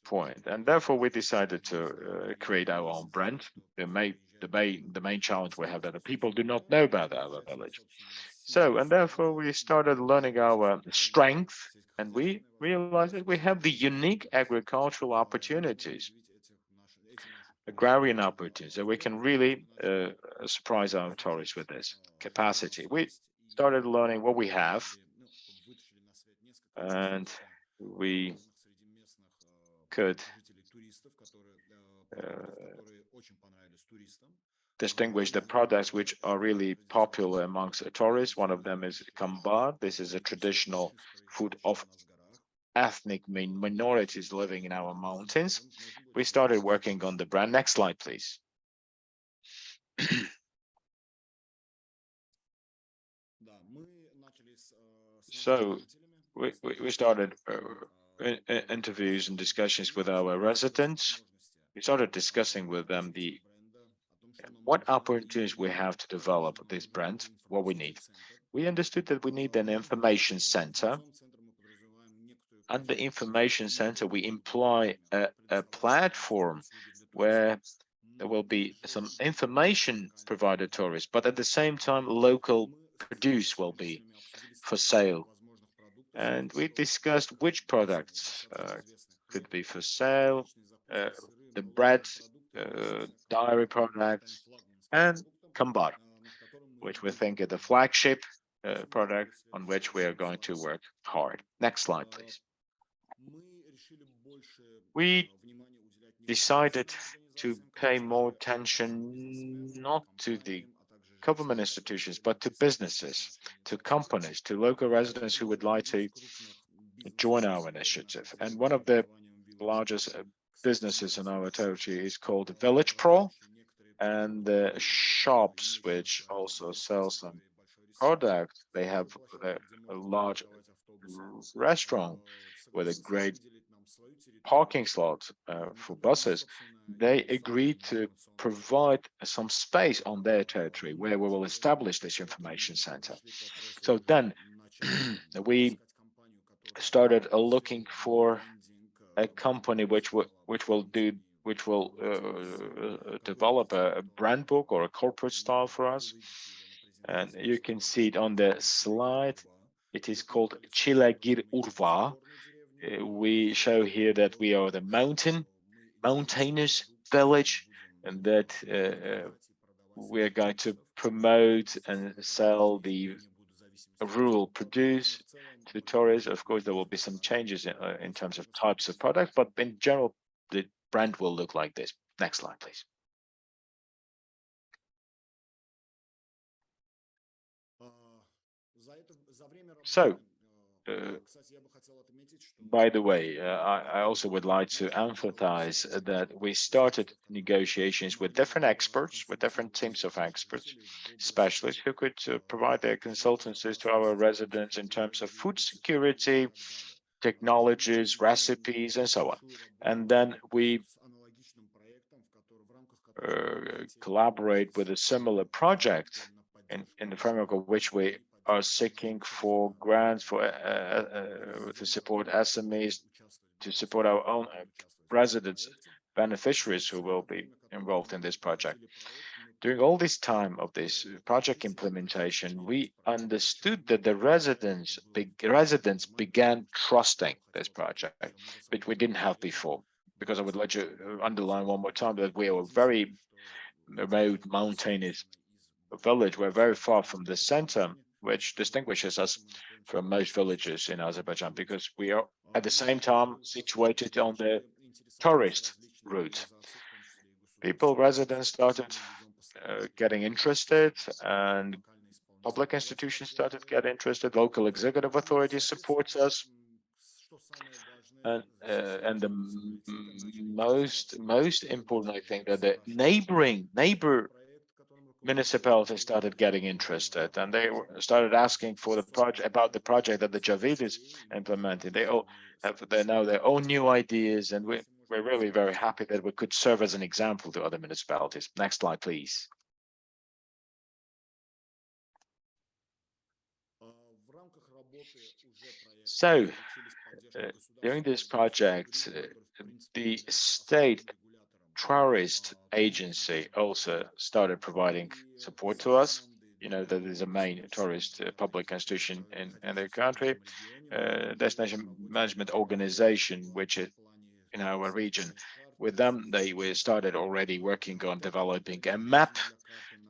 point. And therefore, we decided to create our own brand. The main challenge we have that the people do not know about our village. So, and therefore we started learning our strength, and we realized that we have the unique agricultural opportunities, agrarian opportunities, that we can really surprise our tourists with this capacity. We started learning what we have, and we could distinguish the products which are really popular amongst tourists. One of them is kambar. This is a traditional food of ethnic minorities living in our mountains. We started working on the brand. Next slide, please. So we started interviews and discussions with our residents. We started discussing with them what opportunities we have to develop this brand, what we need. We understood that we need an information center. Under information center, we employ a platform where there will be some information provided to tourists, but at the same time, local produce will be for sale. And we discussed which products could be for sale, the bread, dairy products, and kambar, which we think is the flagship product on which we are going to work hard. Next slide, please. We decided to pay more attention not to the government institutions, but to businesses, to companies, to local residents who would like to join our initiative. And one of the largest businesses in our territory is called Village Pro, and the shops which also sell some product. They have a large restaurant with a great parking slot for buses. They agreed to provide some space on their territory where we will establish this information center. So then we started looking for a company which will develop a brand book or a corporate style for us. And you can see it on the slide. It is called Chilagir Urva. We show here that we are the mountainous village, and that we are going to promote and sell the rural produce to tourists. Of course, there will be some changes in terms of types of product, but in general, the brand will look like this. Next slide, please. So, by the way, I also would like to emphasize that we started negotiations with different experts, with different teams of experts, specialists who could provide their consultancies to our residents in terms of food security, technologies, recipes, and so on. And then we collaborate with a similar project in the framework of which we are seeking for grants for to support SMEs, to support our own residents, beneficiaries who will be involved in this project. During all this time of this project implementation, we understood that the residents began trusting this project, which we didn't have before. Because I would like to underline one more time that we are a very remote mountainous village. We're very far from the center, which distinguishes us from most villages in Azerbaijan, because we are at the same time situated on the tourist route. Residents started getting interested, and public institutions started getting interested. Local executive authorities supports us, and the most important, I think, that the neighbor municipalities started getting interested, and they started asking for the project, about the project that the Javid is implementing. They all have now their own new ideas, and we're really very happy that we could serve as an example to other municipalities. Next slide, please. So, during this project, the state tourist agency also started providing support to us. You know, that is a main tourist public institution in the country, destination management organization, which is in our region. With them, we started already working on developing a map,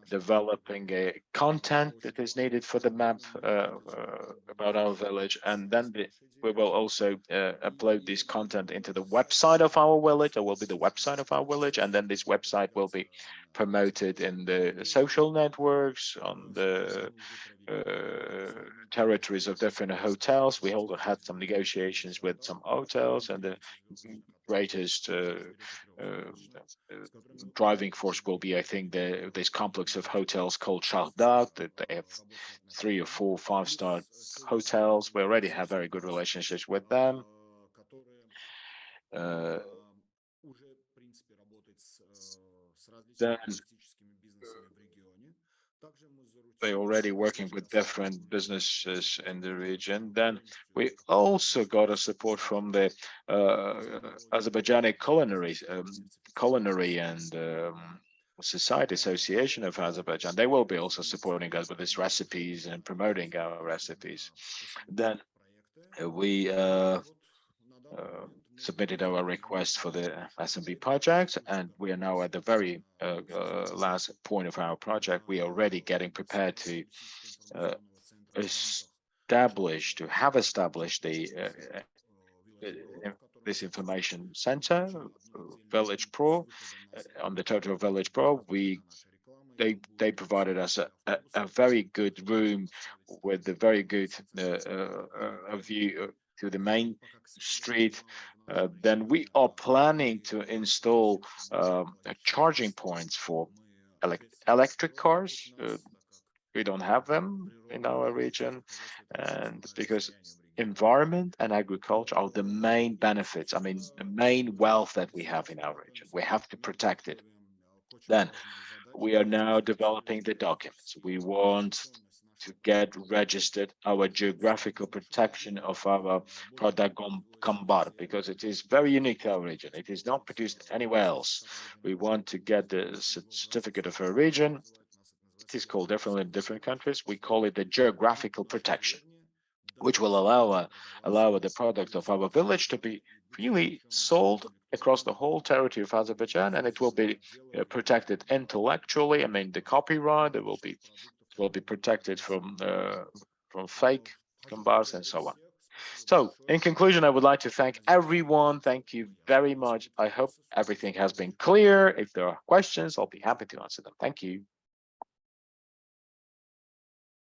developing a content that is needed for the map about our village, and then we will also upload this content into the website of our village. It will be the website of our village, and then this website will be promoted in the social networks, on the territories of different hotels. We also had some negotiations with some hotels, and the greatest driving force will be, I think, this complex of hotels called Shahdag, that they have 3 or 4 5-star hotels. We already have very good relationships with them. Then they're already working with different businesses in the region. Then we also got a support from the Azerbaijani Culinary and Society Association of Azerbaijan. They will be also supporting us with these recipes and promoting our recipes. Then we submitted our request for the SMB project, and we are now at the very last point of our project. We are already getting prepared to have established this information center, Village Pro. On the total Village Pro, they provided us a very good room with a very good view to the main street. Then we are planning to install charging points for electric cars. We don't have them in our region, and because environment and agriculture are the main benefits, I mean, the main wealth that we have in our region. We have to protect it. Then we are now developing the documents. We want to get registered our geographical protection of our product Kambar, because it is very unique to our region. It is not produced anywhere else. We want to get the certificate of our region. It is called differently in different countries. We call it the geographical protection, which will allow the product of our village to be freely sold across the whole territory of Azerbaijan, and it will be protected intellectually. I mean, the copyright, it will be protected from fake Kambars and so on. So, in conclusion, I would like to thank everyone. Thank you very much. I hope everything has been clear. If there are questions, I'll be happy to answer them. Thank you.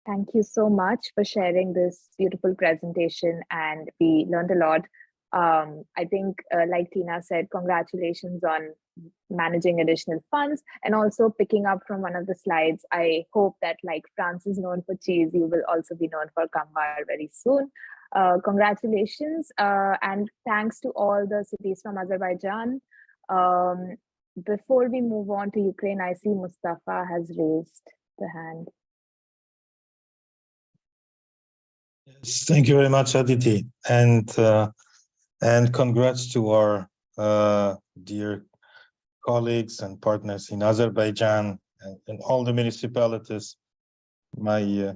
Thank you so much for sharing this beautiful presentation, and we learned a lot. I think, like Tina said, congratulations on managing additional funds, and also picking up from one of the slides. I hope that, like France is known for cheese, you will also be known for Kambar very soon. Congratulations, and thanks to all the cities from Azerbaijan. Before we move on to Ukraine, I see Mustafa has raised the hand. Yes, thank you very much, Aditi, and congrats to our dear colleagues and partners in Azerbaijan and all the municipalities, my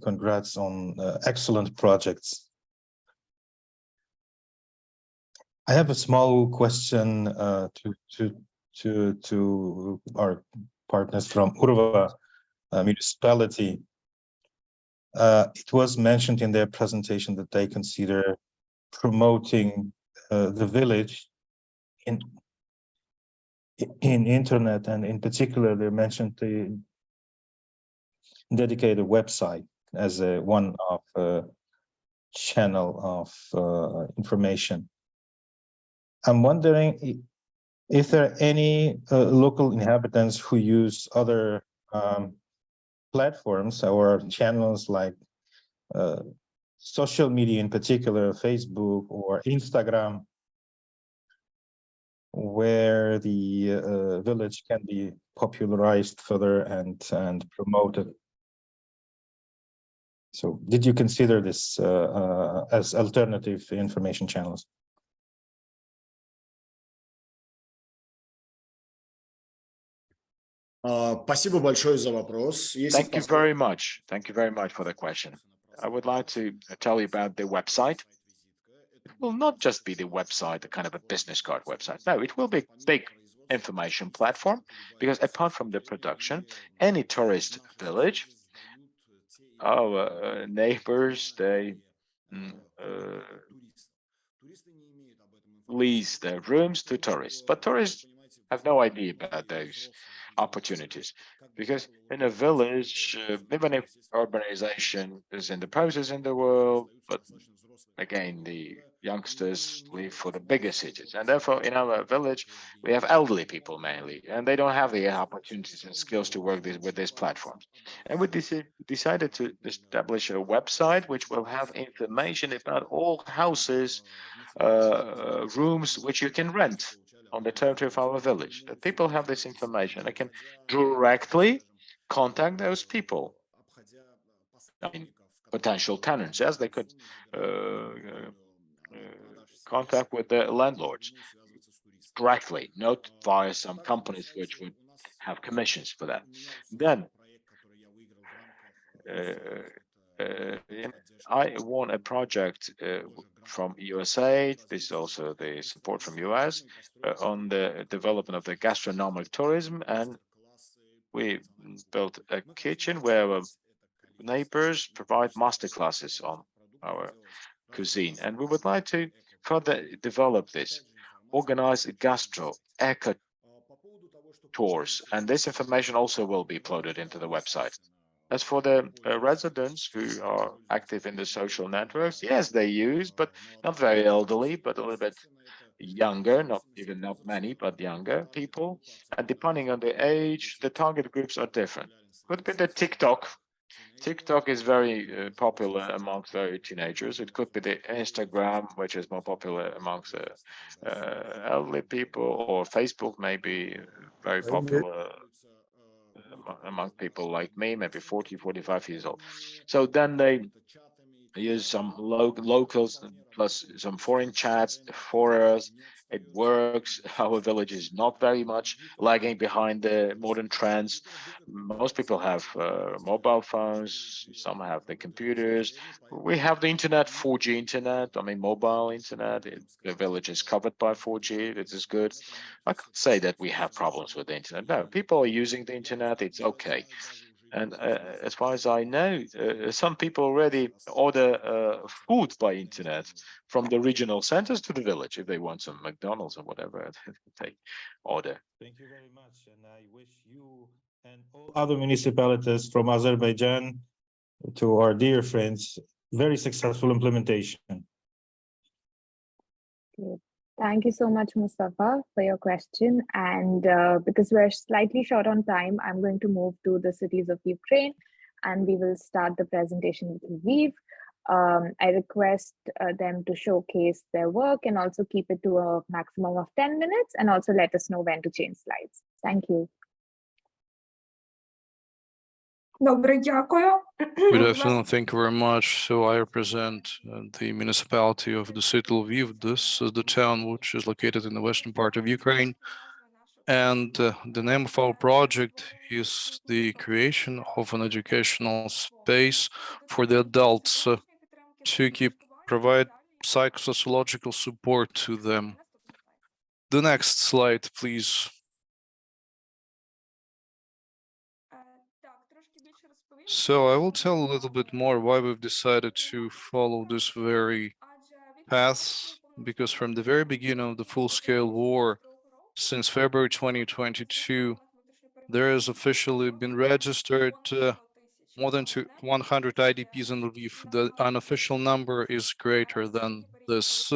congrats on excellent projects. I have a small question to our partners from Urva municipality. It was mentioned in their presentation that they consider promoting the village in internet, and in particular they mentioned the dedicated website as one of channel of information. I'm wondering if there are any local inhabitants who use other platforms or channels like social media, in particular Facebook or Instagram, where the village can be popularized further and promoted. So did you consider this as alternative information channels? Спасибо большое за вопрос. Thank you very much. Thank you very much for the question. I would like to tell you about the website. It will not just be the website, the kind of a business card website. No, it will be a big information platform, because apart from the production, any tourist village, our neighbors, they lease their rooms to tourists, but tourists have no idea about those opportunities, because in a village, even if urbanization is in the process in the world, but again, the youngsters leave for the bigger cities, and therefore in our village we have elderly people mainly, and they don't have the opportunities and skills to work with these platforms. And we decided to establish a website which will have information about all houses, rooms which you can rent on the territory of our village. That people have this information, they can directly contact those people. I mean, potential tenants, yes, they could contact with the landlords directly, not via some companies which would have commissions for that. Then I won a project from USA. This is also the support from US on the development of the gastronomic tourism, and we built a kitchen where neighbors provide master classes on our cuisine, and we would like to further develop this, organize gastro eco tours, and this information also will be uploaded into the website. As for the residents who are active in the social networks, yes, they use, but not very elderly, but a little bit younger, not many, but younger people. And depending on the age, the target groups are different. Could be the TikTok. TikTok is very popular amongst very teenagers. It could be the Instagram, which is more popular amongst elderly people, or Facebook may be very popular among people like me, maybe 40, 45 years old. So then they use some locals plus some foreign chats for us. It works. Our village is not very much lagging behind the modern trends. Most people have mobile phones. Some have the computers. We have the internet, 4G internet. I mean, mobile internet. The village is covered by 4G. This is good. I can't say that we have problems with the internet. No, people are using the internet. It's okay. And as far as I know, some people already order food by internet from the regional centers to the village. If they want some McDonald's or whatever, they order. Thank you very much. And I wish you and all other municipalities from Azerbaijan to our dear friends, very successful implementation. Good. Thank you so much, Mustafa, for your question. And because we're slightly short on time, I'm going to move to the cities of Ukraine, and we will start the presentation with Lviv. I request them to showcase their work and also keep it to a maximum of 10 minutes, and also let us know when to change slides. Thank you. Good afternoon, thank you very much. So I represent the municipality of the city of Lviv. This is the town which is located in the western part of Ukraine. And the name of our project is the creation of an educational space for the adults to provide psychosociological support to them. The next slide, please. So I will tell a little bit more why we've decided to follow this very path, because from the very beginning of the full-scale war, since February 2022, there has officially been registered more than 100 IDPs in Lviv. The unofficial number is greater than this.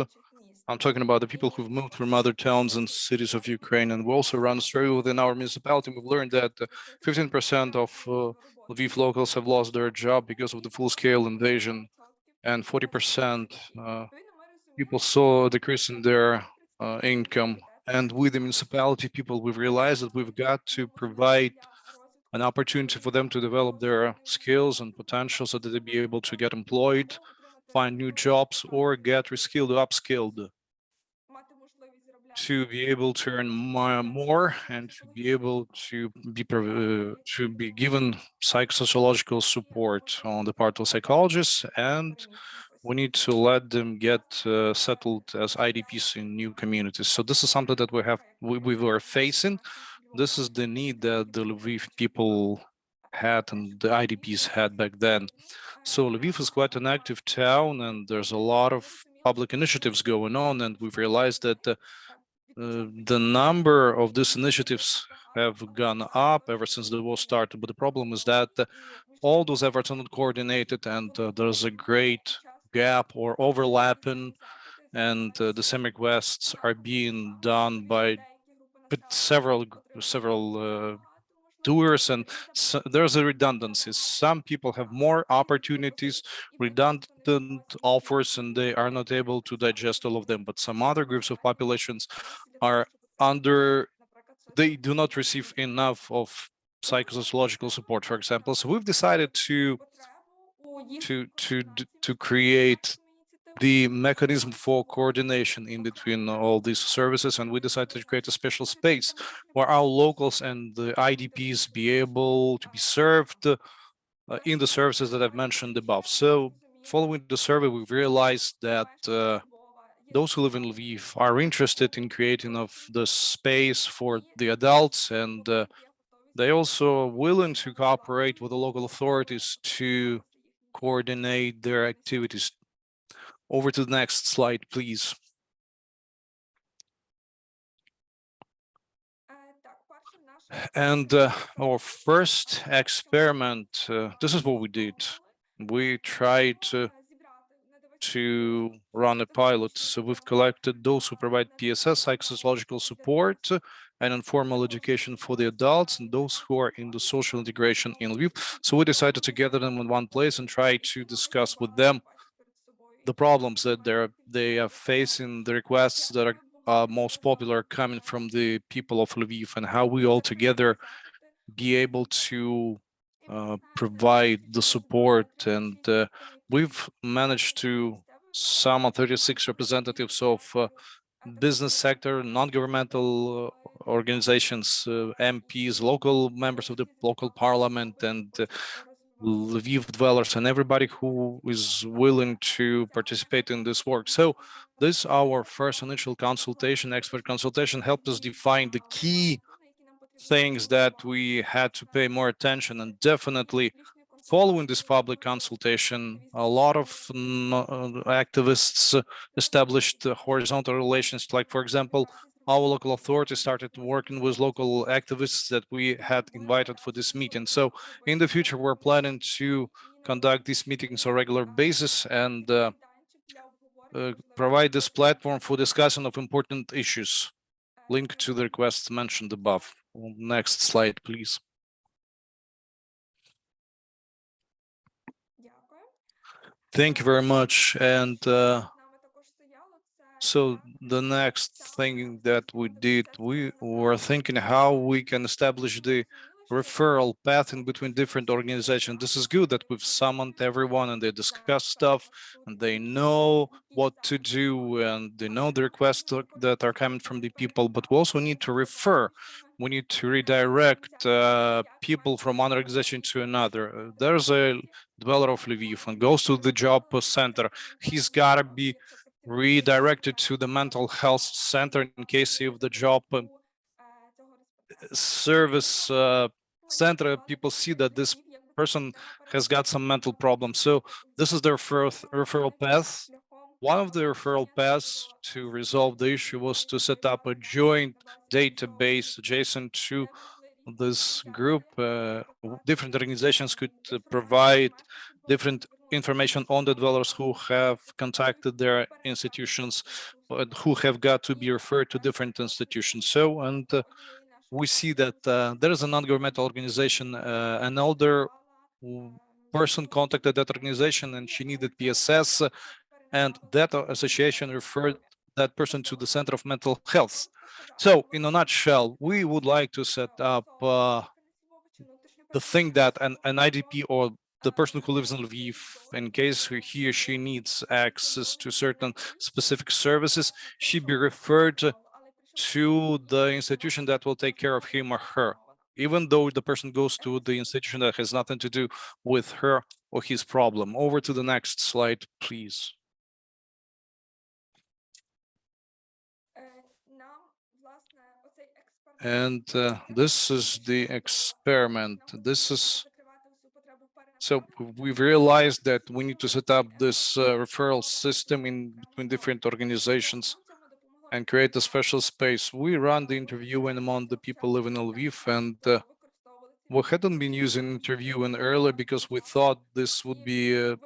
I'm talking about the people who've moved from other towns and cities of Ukraine. And we also run a story within our municipality. We've learned that 15% of Lviv locals have lost their job because of the full-scale invasion, and 40% people saw a decrease in their income. And with the municipality people, we've realized that we've got to provide an opportunity for them to develop their skills and potential so that they be able to get employed, find new jobs, or get reskilled or upskilled to be able to earn more and to be able to be given psychosociological support on the part of psychologists, and we need to let them get settled as IDPs in new communities. So this is something that we were facing. This is the need that the Lviv people had and the IDPs had back then. So Lviv is quite an active town, and there's a lot of public initiatives going on, and we've realized that the number of these initiatives have gone up ever since the war started. But the problem is that all those efforts are not coordinated, and there's a great gap or overlapping, and the same requests are being done by several doers, and so there's a redundancy. Some people have more opportunities, redundant offers, and they are not able to digest all of them. But some other groups of populations are they do not receive enough of psychosociological support, for example. So we've decided to create the mechanism for coordination in between all these services, and we decided to create a special space where our locals and the IDPs be able to be served in the services that I've mentioned above. So following the survey, we've realized that those who live in Lviv are interested in creating of the space for the adults, and they also willing to cooperate with the local authorities to coordinate their activities. Over to the next slide, please. And our first experiment, this is what we did. We tried to run a pilot. So we've collected those who provide PSS, psychosociological support, and informal education for the adults, and those who are in the social integration in Lviv. So we decided to gather them in one place and try to discuss with them the problems that they are facing, the requests that are most popular coming from the people of Lviv, and how we all together be able to provide the support. And we've managed to summon 36 representatives of business sector, non-governmental organizations, MPs, local members of the local parliament, and Lviv dwellers, and everybody who is willing to participate in this work. So this our first initial consultation, expert consultation, helped us define the key things that we had to pay more attention. And definitely following this public consultation, a lot of activists established horizontal relations. Like, for example, our local authority started working with local activists that we had invited for this meeting. So in the future, we're planning to conduct these meetings on a regular basis and provide this platform for discussion of important issues linked to the requests mentioned above. Next slide, please. Thank you very much. And so the next thing that we did, we were thinking how we can establish the referral path in between different organizations. This is good that we've summoned everyone and they discuss stuff and they know what to do and they know the requests that are coming from the people, but we also need to refer. We need to redirect people from one organization to another. There's a dweller of Lviv and goes to the job center. He's got to be redirected to the mental health center in case if the job service center, people see that this person has got some mental problems. So this is their first referral path. One of the referral paths to resolve the issue was to set up a joint database adjacent to this group. Different organizations could provide different information on the dwellers who have contacted their institutions, but who have got to be referred to different institutions. So, and we see that there is a non-governmental organization, an older person contacted that organization and she needed PSS, and that association referred that person to the Center of Mental Health. So in a nutshell, we would like to set up the thing that an IDP or the person who lives in Lviv, in case he or she needs access to certain specific services, should be referred to the institution that will take care of him or her, even though the person goes to the institution that has nothing to do with her or his problem. Over to the next slide, please. And this is the experiment. This is, so we've realized that we need to set up this referral system in between different organizations and create a special space. We run the interviewing among the people living in Lviv, and we hadn't been using interviewing earlier because we thought this would be it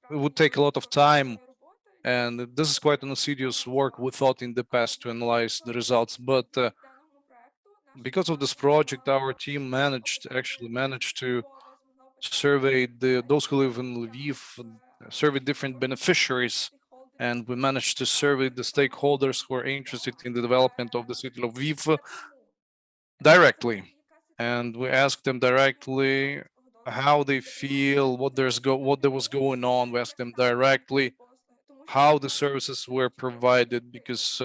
would take a lot of time. And this is quite an assiduous work we thought in the past to analyze the results. But because of this project, our team actually managed to survey those who live in Lviv, survey different beneficiaries, and we managed to survey the stakeholders who are interested in the development of the city of Lviv directly. And we asked them directly how they feel, what there was going on. We asked them directly how the services were provided, because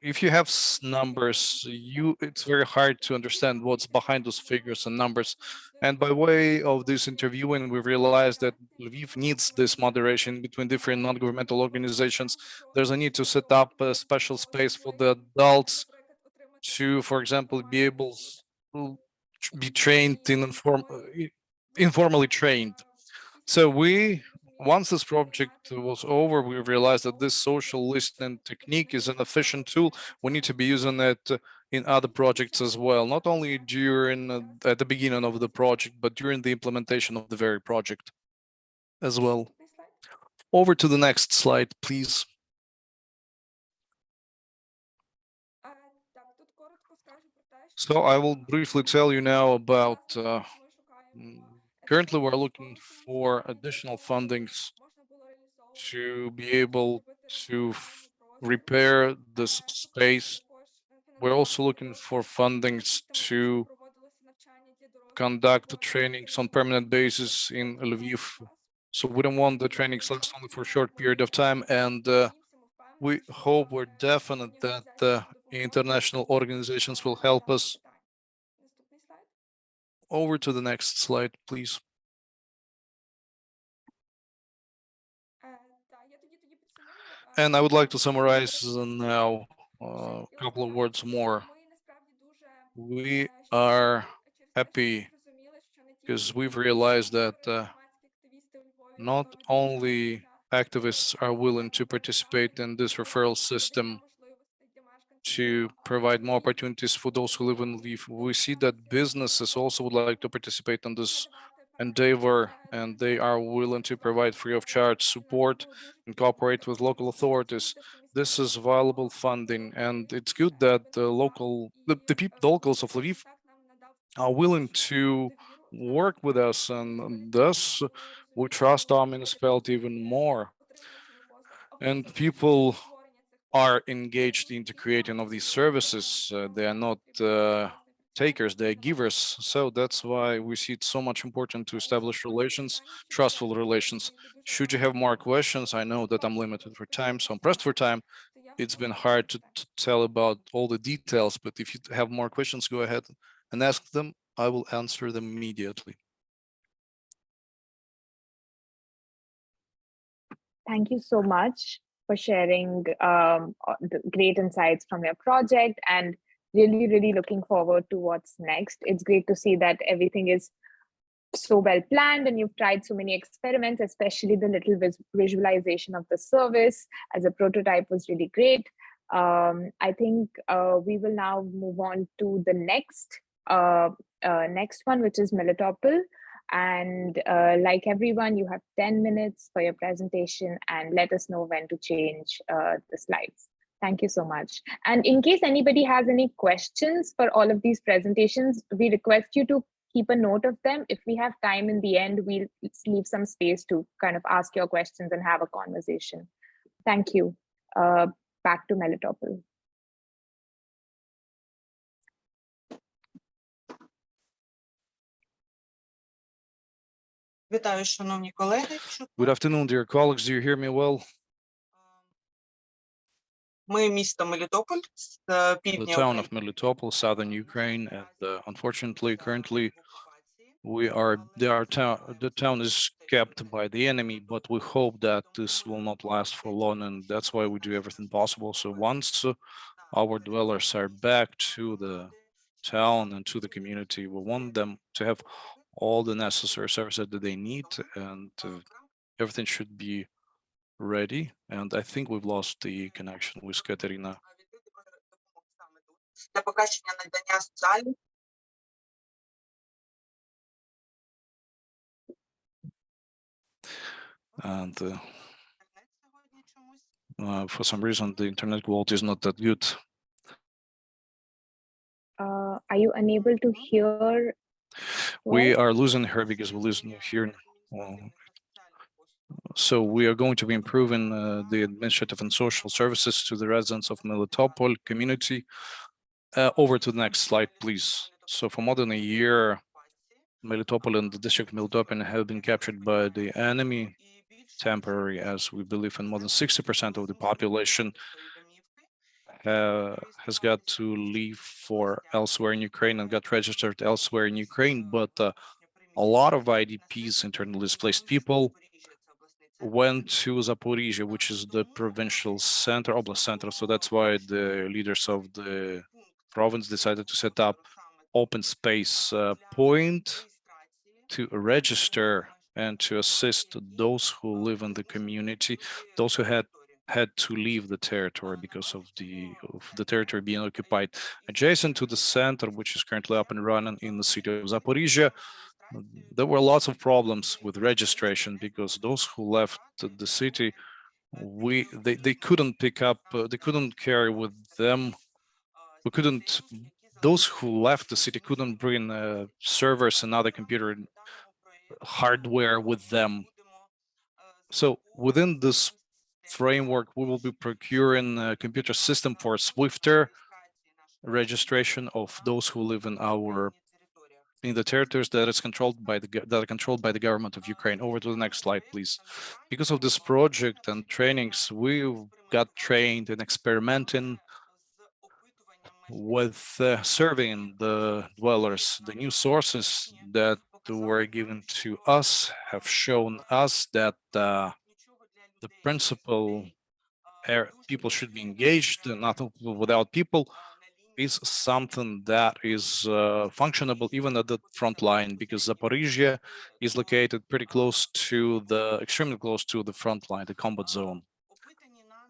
if you have numbers, it's very hard to understand what's behind those figures and numbers. And by way of this interviewing, we realized that Lviv needs this moderation between different non-governmental organizations. There's a need to set up a special space for the adults to, for example, be able to be trained in informally trained. So once this project was over, we realized that this social listening technique is an efficient tool. We need to be using it in other projects as well, not only during at the beginning of the project, but during the implementation of the very project as well. Over to the next slide, please. So I will briefly tell you now about currently we're looking for additional fundings to be able to repair this space. We're also looking for fundings to conduct trainings on permanent basis in Lviv. So we don't want the trainings last only for a short period of time, and we hope, we're definite that international organizations will help us. Over to the next slide, please. And I would like to summarize now a couple of words more. We are happy because we've realized that not only activists are willing to participate in this referral system to provide more opportunities for those who live in Lviv. We see that businesses also would like to participate in this endeavor, and they are willing to provide free of charge support and cooperate with local authorities. This is valuable funding, and it's good that the locals of Lviv are willing to work with us, and thus we trust our municipality even more. And people are engaged into creating of these services. They are not takers, they're givers. So that's why we see it so much important to establish relations, trustful relations. Should you have more questions, I know that I'm limited for time, so I'm pressed for time. It's been hard to tell about all the details, but if you have more questions, go ahead and ask them. I will answer them immediately. Thank you so much for sharing the great insights from your project, and really looking forward to what's next. It's great to see that everything is so well planned and you've tried so many experiments, especially the little visualization of the service as a prototype was really great. I think we will now move on to the next one, which is Melitopol. And like everyone, you have 10 minutes for your presentation, and let us know when to change the slides. Thank you so much. And in case anybody has any questions for all of these presentations, we request you to keep a note of them. If we have time in the end, we'll leave some space to kind of ask your questions and have a conversation. Thank you. Back to Melitopol. Good afternoon, dear colleagues. Do you hear me well? The town of Melitopol, southern Ukraine, and unfortunately, currently, the town is kept by the enemy, but we hope that this will not last for long, and that's why we do everything possible. So once our dwellers are back to the town and to the community, we want them to have all the necessary services that they need, and everything should be ready. And I think we've lost the connection with Katerina. And for some reason, the internet quality is not that good. Are you unable to hear? We are losing her because we're losing here. So we are going to be improving the administrative and social services to the residents of Melitopol community. Over to the next slide, please. So for more than a year, Melitopol and the district of Melitopol have been captured by the enemy, temporary, as we believe, and more than 60% of the population has got to leave for elsewhere in Ukraine and got registered elsewhere in Ukraine. But a lot of IDPs, internally displaced people, went to Zaporizhia, which is the provincial center, oblast center. So that's why the leaders of the province decided to set up open space point to register and to assist those who live in the community, those who had to leave the territory because of the territory being occupied. Adjacent to the center, which is currently up and running in the city of Zaporizhia, there were lots of problems with registration because those who left the city, they couldn't pick up, they couldn't carry with them, those who left the city couldn't bring servers and other computer hardware with them. So within this framework, we will be procuring a computer system for swifter registration of those who live in the territories that are controlled by the government of Ukraine. Over to the next slide, please. Because of this project and trainings, we got trained in experimenting with surveying the dwellers. The new sources that were given to us have shown us that the principle people should be engaged, not without people, is something that is functionable even at the front line, because Zaporizhia is located pretty close to extremely close to the front line, the combat zone.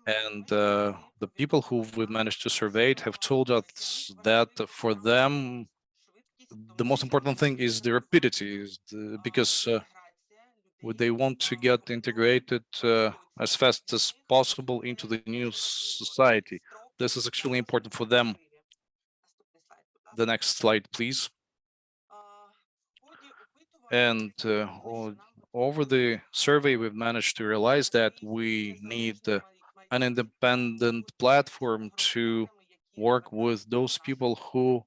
And the people who we've managed to survey have told us that for them, the most important thing is the rapidity, because they want to get integrated as fast as possible into the new society. This is extremely important for them. The next slide, please. And over the survey, we've managed to realize that we need an independent platform to work with those people who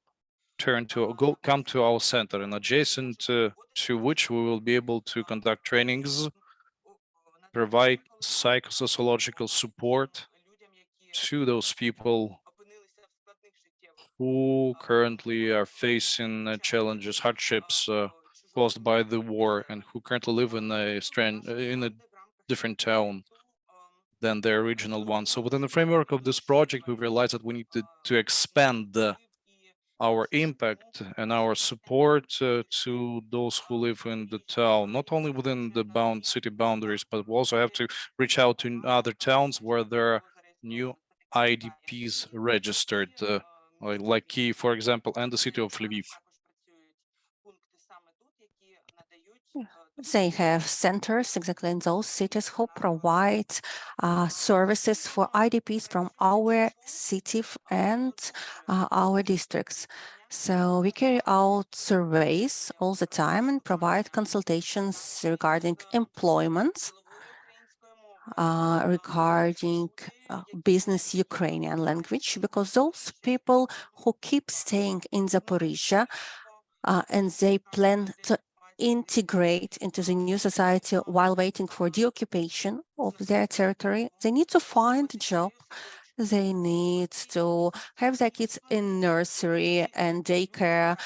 come to our center, and adjacent to which we will be able to conduct trainings, provide psychosociological support to those people who currently are facing challenges, hardships caused by the war, and who currently live in a different town than their original one. So within the framework of this project, we realized that we need to expand our impact and our support to those who live in the town, not only within the city boundaries, but we also have to reach out to other towns where there are new IDPs registered, like Kyiv, for example, and the city of Lviv. They have centers exactly in those cities who provide services for IDPs from our city and our districts. So we carry out surveys all the time and provide consultations regarding employment, regarding business Ukrainian language, because those people who keep staying in Zaporizhia and they plan to integrate into the new society while waiting for the occupation of their territory, they need to find a job. They need to have their kids in nursery and daycare,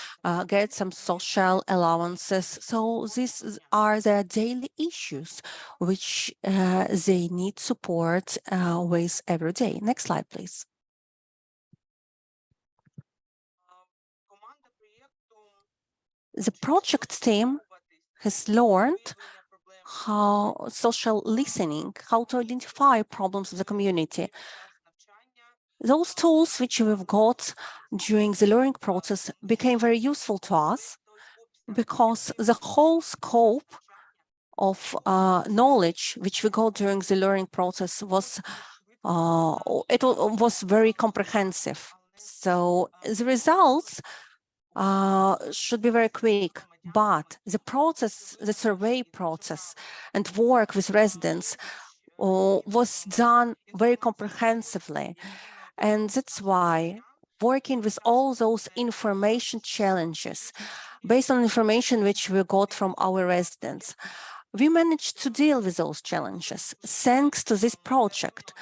get some social allowances. So these are their daily issues, which they need support with every day. Next slide, please. The project team has learned how social listening, how to identify problems of the community. Those tools which we've got during the learning process became very useful to us because the whole scope of knowledge which we got during the learning process was very comprehensive. So the results should be very quick, but the process, the survey process and work with residents was done very comprehensively. And that's why working with all those information challenges, based on information which we got from our residents, we managed to deal with those challenges thanks to this project,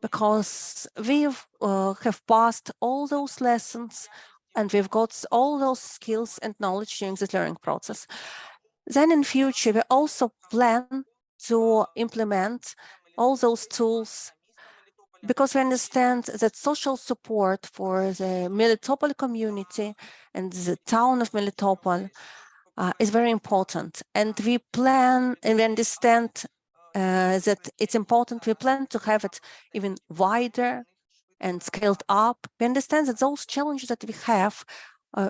because we have passed all those lessons and we've got all those skills and knowledge during the learning process. Then in future, we also plan to implement all those tools because we understand that social support for the Melitopol community and the town of Melitopol is very important. And we plan and we understand that it's important. We plan to have it even wider and scaled up. We understand that those challenges that we have,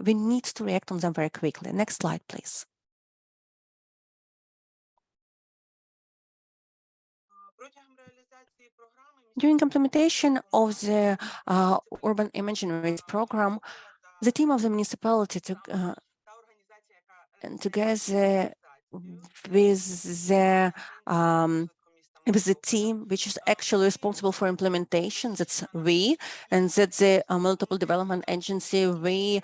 we need to react on them very quickly. Next slide, please. During implementation of the Urban Imaginaries program, the team of the municipality together with the team which is actually responsible for implementation, that's we, and that's the Multiple Development Agency, we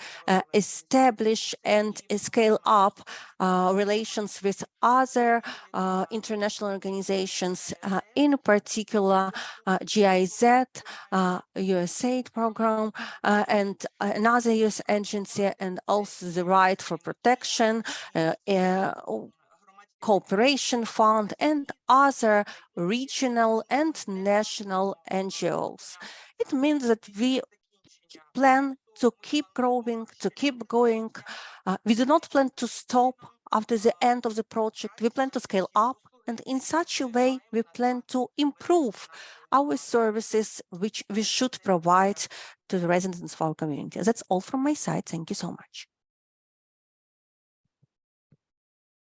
establish and scale up relations with other international organizations, in particular GIZ, USAID program, and another US agency, and also the Right for Protection, Cooperation Fund, and other regional and national NGOs. It means that we plan to keep growing, to keep going. We do not plan to stop after the end of the project. We plan to scale up, and in such a way, we plan to improve our services, which we should provide to the residents of our community. That's all from my side. Thank you so much.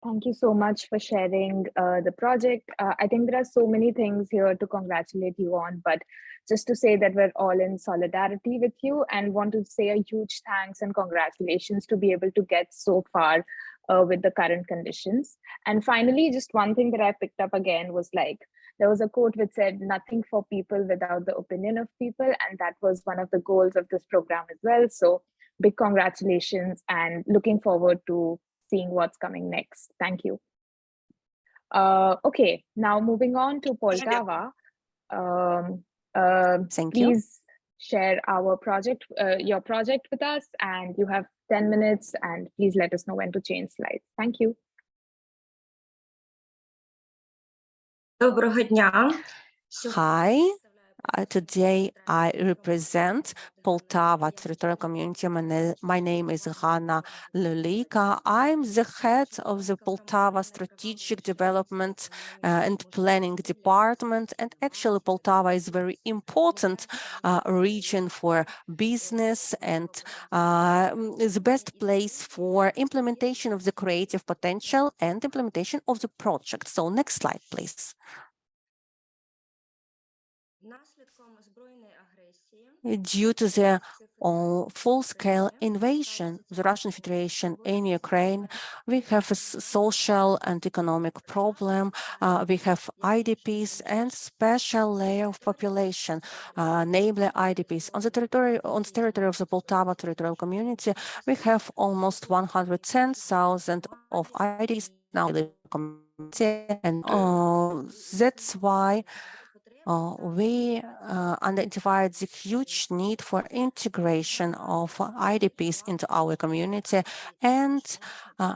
Thank you so much for sharing the project. I think there are so many things here to congratulate you on, but just to say that we're all in solidarity with you and want to say a huge thanks and congratulations to be able to get so far with the current conditions. And finally, just one thing that I picked up again was like, there was a quote which said, "Nothing for people without the opinion of people." And that was one of the goals of this program as well. So big congratulations and looking forward to seeing what's coming next. Thank you. Okay, now moving on to Poltava. Thank you. Please share our project, your project with us, and you have 10 minutes, and please let us know when to change slides. Thank you. Доброго дня. Hi. Today I represent Poltava territorial community. My name is Hanna Lulika. I'm the head of the Poltava Strategic Development and Planning Department. And actually Poltava is a very important region for business and is the best place for implementation of the creative potential and implementation of the project. So next slide, please. Due to the full-scale invasion of the Russian Federation in Ukraine, we have a social and economic problem. We have IDPs and special layer of population, namely IDPs. On the territory of the Poltava territorial community, we have almost 110,000 of IDPs now in the community, and that's why we identified the huge need for integration of IDPs into our community and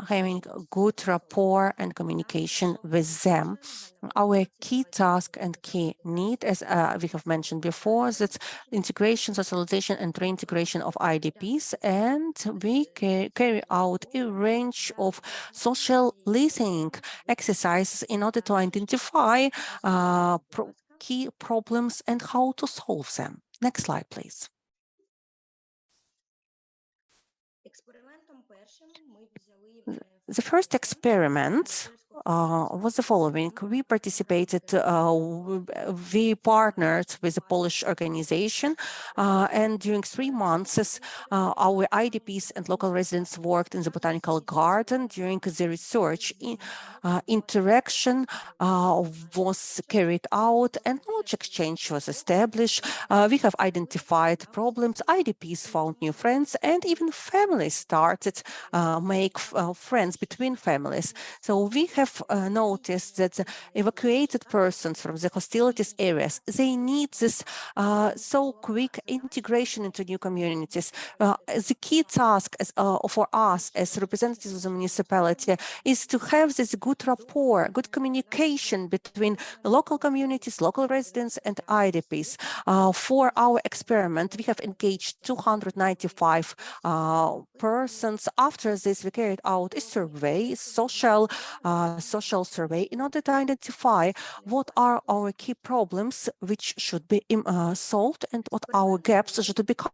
having good rapport and communication with them. Our key task and key need, as we have mentioned before, that's integration, socialization, and reintegration of IDPs, and we carry out a range of social listening exercises in order to identify key problems and how to solve them. Next slide, please. The first experiment was the following. We participated, we partnered with a Polish organization, and during 3 months, our IDPs and local residents worked in the botanical garden. During the research, interaction was carried out and knowledge exchange was established. We have identified problems, IDPs found new friends, and even families started make friends between families. So we have noticed that the evacuated persons from the hostilities areas, they need this so quick integration into new communities. The key task for us as representatives of the municipality is to have this good rapport, good communication between the local communities, local residents, and IDPs. For our experiment, we have engaged 295 persons. After this, we carried out a survey, social survey, in order to identify what are our key problems which should be solved and what our gaps should be covered.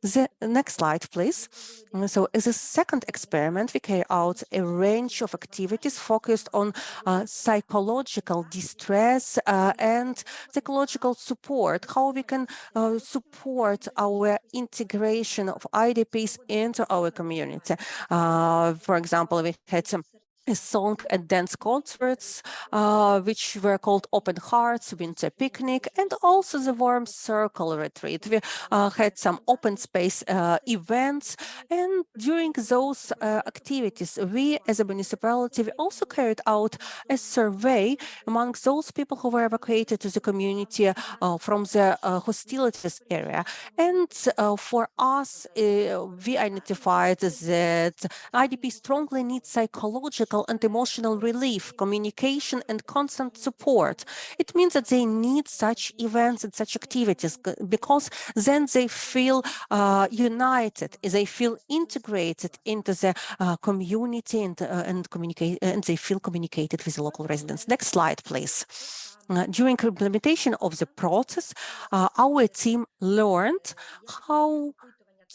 The next slide, please. So as a second experiment, we carry out a range of activities focused on psychological distress and psychological support, how we can support our integration of IDPs into our community. For example, we had some song and dance concerts, which were called Open Hearts, Winter Picnic, and also the Warm Circle Retreat. We had some open space events, and during those activities, we as a municipality, we also carried out a survey among those people who were evacuated to the community from the hostilities area. And for us, we identified that IDP strongly need psychological and emotional relief, communication, and constant support. It means that they need such events and such activities because then they feel united, they feel integrated into the community and they feel communicated with the local residents. Next slide, please. During implementation of the process, our team learned how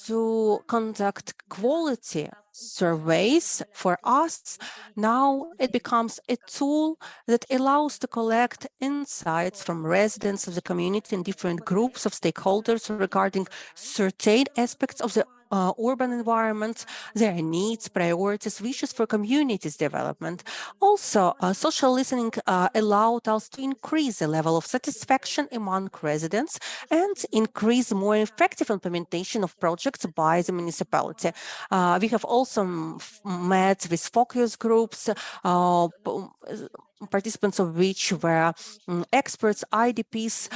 to conduct quality surveys. For us, now it becomes a tool that allows to collect insights from residents of the community and different groups of stakeholders regarding certain aspects of the urban environments, their needs, priorities, wishes for communities development. Also, social listening allowed us to increase the level of satisfaction among residents and increase more effective implementation of projects by the municipality. We have also met with focus groups, participants of which were experts, IDPs,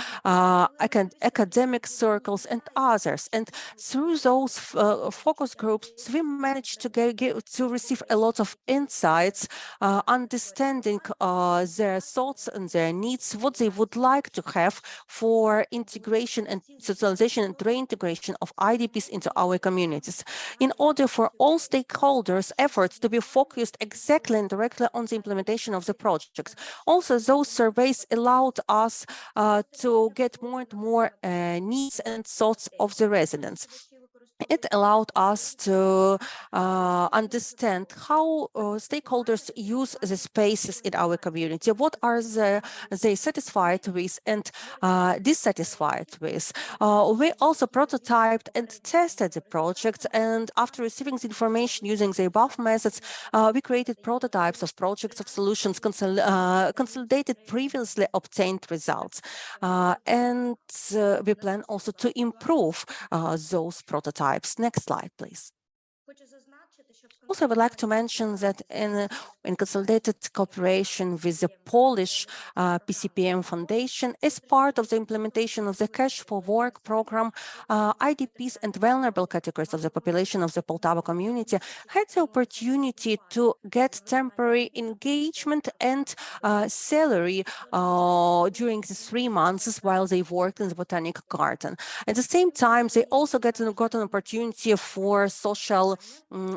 academic circles, and others. And through those focus groups, we managed to receive a lot of insights, understanding their thoughts and their needs, what they would like to have for integration and socialization and reintegration of IDPs into our communities. In order for all stakeholders' efforts to be focused exactly and directly on the implementation of the projects. Also, those surveys allowed us to get more and more needs and thoughts of the residents. It allowed us to understand how stakeholders use the spaces in our community, what are they satisfied with and dissatisfied with. We also prototyped and tested the projects, and after receiving the information using the above methods, we created prototypes of projects of solutions, consolidated previously obtained results. And we plan also to improve those prototypes. Next slide, please. Also, I would like to mention that in consolidated cooperation with the Polish PCPM Foundation, as part of the implementation of the Cash for Work program, IDPs and vulnerable categories of the population of the Poltava community had the opportunity to get temporary engagement and salary during the 3 months while they worked in the botanic garden. At the same time, they also got an opportunity for social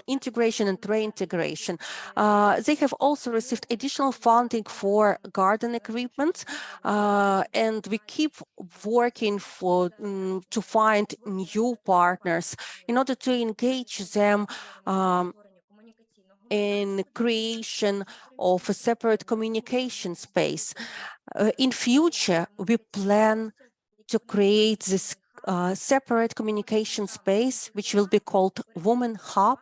integration and reintegration. They have also received additional funding for garden equipment, and we keep working to find new partners in order to engage them in creation of a separate communication space. In future, we plan to create this separate communication space, which will be called Women Hub.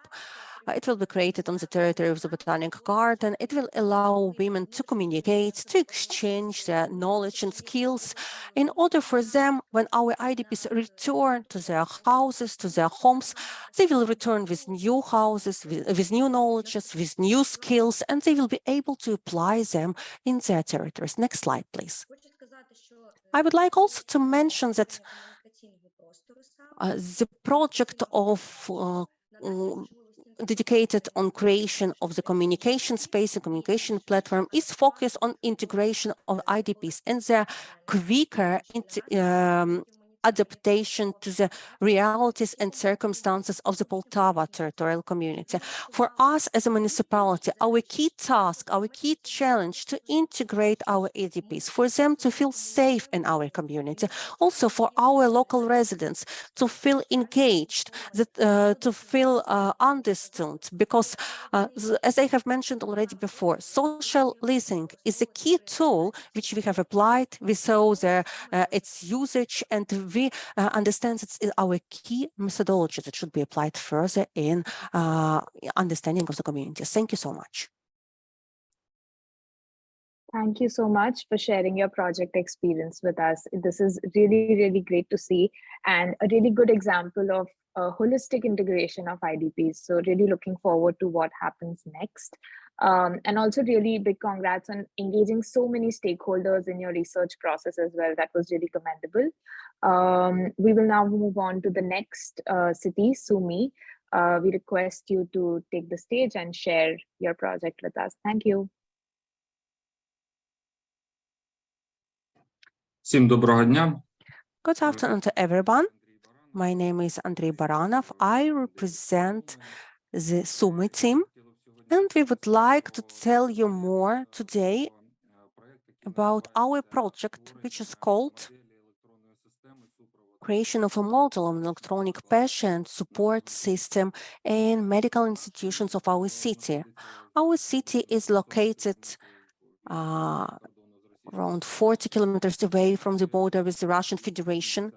It will be created on the territory of the Botanic Garden. It will allow women to communicate, to exchange their knowledge and skills in order for them, when our IDPs return to their houses, to their homes, they will return with new houses, with new knowledges, with new skills, and they will be able to apply them in their territories. Next slide, please. I would like also to mention that the project of dedicated on creation of the communication space and communication platform is focused on integration of IDPs and their quicker adaptation to the realities and circumstances of the Poltava territorial community. For us as a municipality, our key task, our key challenge to integrate our IDPs, for them to feel safe in our community, also for our local residents to feel engaged, to feel understood, because as I have mentioned already before, social listening is a key tool which we have applied. We saw its usage, and we understand it's our key methodology that should be applied further in understanding of the community. Thank you so much. Thank you so much for sharing your project experience with us. This is really, really great to see, and a really good example of holistic integration of IDPs. So really looking forward to what happens next. And also really big congrats on engaging so many stakeholders in your research process as well. That was really commendable. We will now move on to the next city, Sumi. We request you to take the stage and share your project with us. Thank you. Всім доброго дня. Good afternoon to everyone. My name is Andrei Baranov. I represent the Sumy team, and we would like to tell you more today about our project, which is called Creation of a Model of an Electronic Patient Support System in Medical Institutions of our city. Our city is located around 40 kilometers away from the border with the Russian Federation.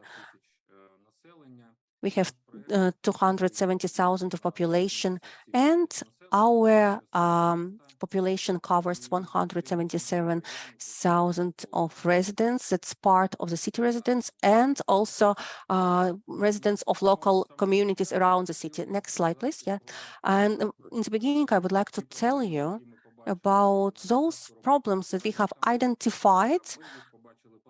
We have 270,000 of population, and our population covers 177,000 of residents. That's part of the city residents and also residents of local communities around the city. Next slide, please. Yeah. And in the beginning, I would like to tell you about those problems that we have identified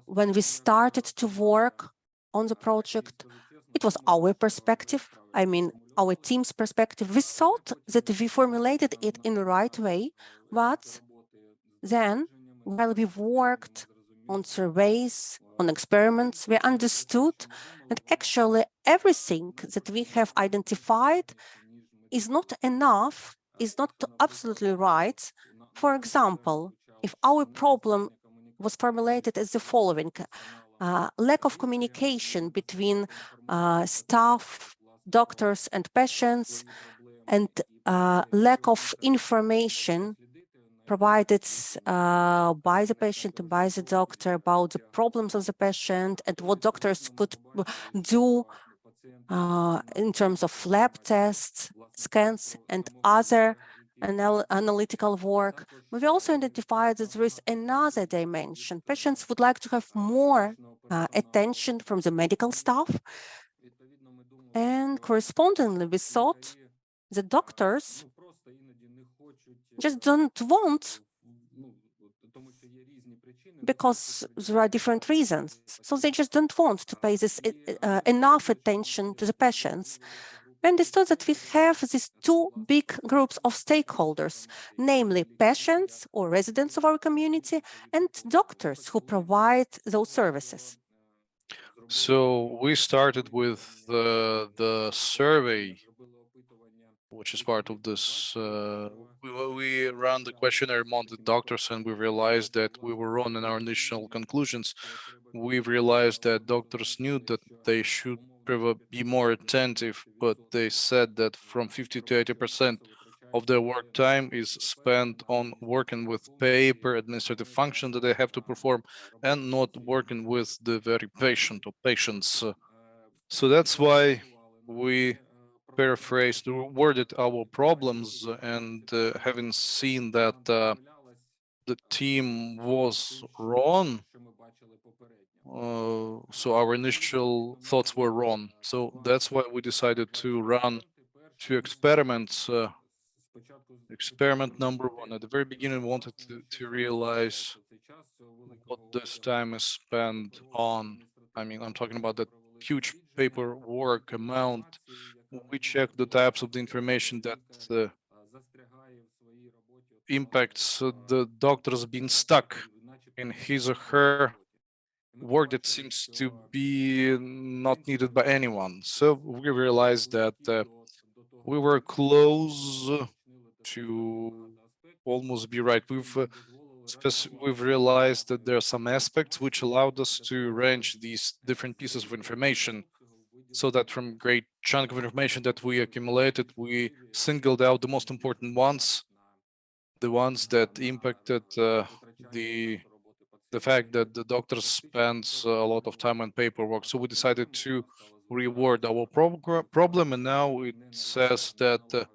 when we started to work on the project. It was our perspective, I mean, our team's perspective. We thought that we formulated it in the right way, but then while we worked on surveys, on experiments, we understood that actually everything that we have identified is not enough, is not absolutely right. For example, if our problem was formulated as the following: lack of communication between staff, doctors, and patients, and lack of information provided by the patient and by the doctor about the problems of the patient and what doctors could do in terms of lab tests, scans, and other analytical work. We also identified that there is another dimension. Patients would like to have more attention from the medical staff, and correspondingly, we thought the doctors just don't want, because there are different reasons. So they just don't want to pay this enough attention to the patients. We understood that we have these two big groups of stakeholders, namely patients or residents of our community and doctors who provide those services. So we started with the survey, which is part of this. We ran the questionnaire among the doctors, and we realized that we were wrong in our initial conclusions. We realized that doctors knew that they should be more attentive, but they said that from 50 to 80% of their work time is spent on working with paper administrative function that they have to perform and not working with the very patient or patients. So that's why we paraphrased, worded our problems, and having seen that the team was wrong, so our initial thoughts were wrong. So that's why we decided to run two experiments. Experiment number one, at the very beginning, we wanted to realize what this time is spent on. I mean, I'm talking about that huge paperwork amount. We checked the types of the information that impacts the doctors being stuck in his or her work that seems to be not needed by anyone. So we realized that we were close to almost be right. We've realized that there are some aspects which allowed us to arrange these different pieces of information, so that from great chunk of information that we accumulated, we singled out the most important ones, the ones that impacted the fact that the doctor spends a lot of time on paperwork. So we decided to reword our problem, and now it says that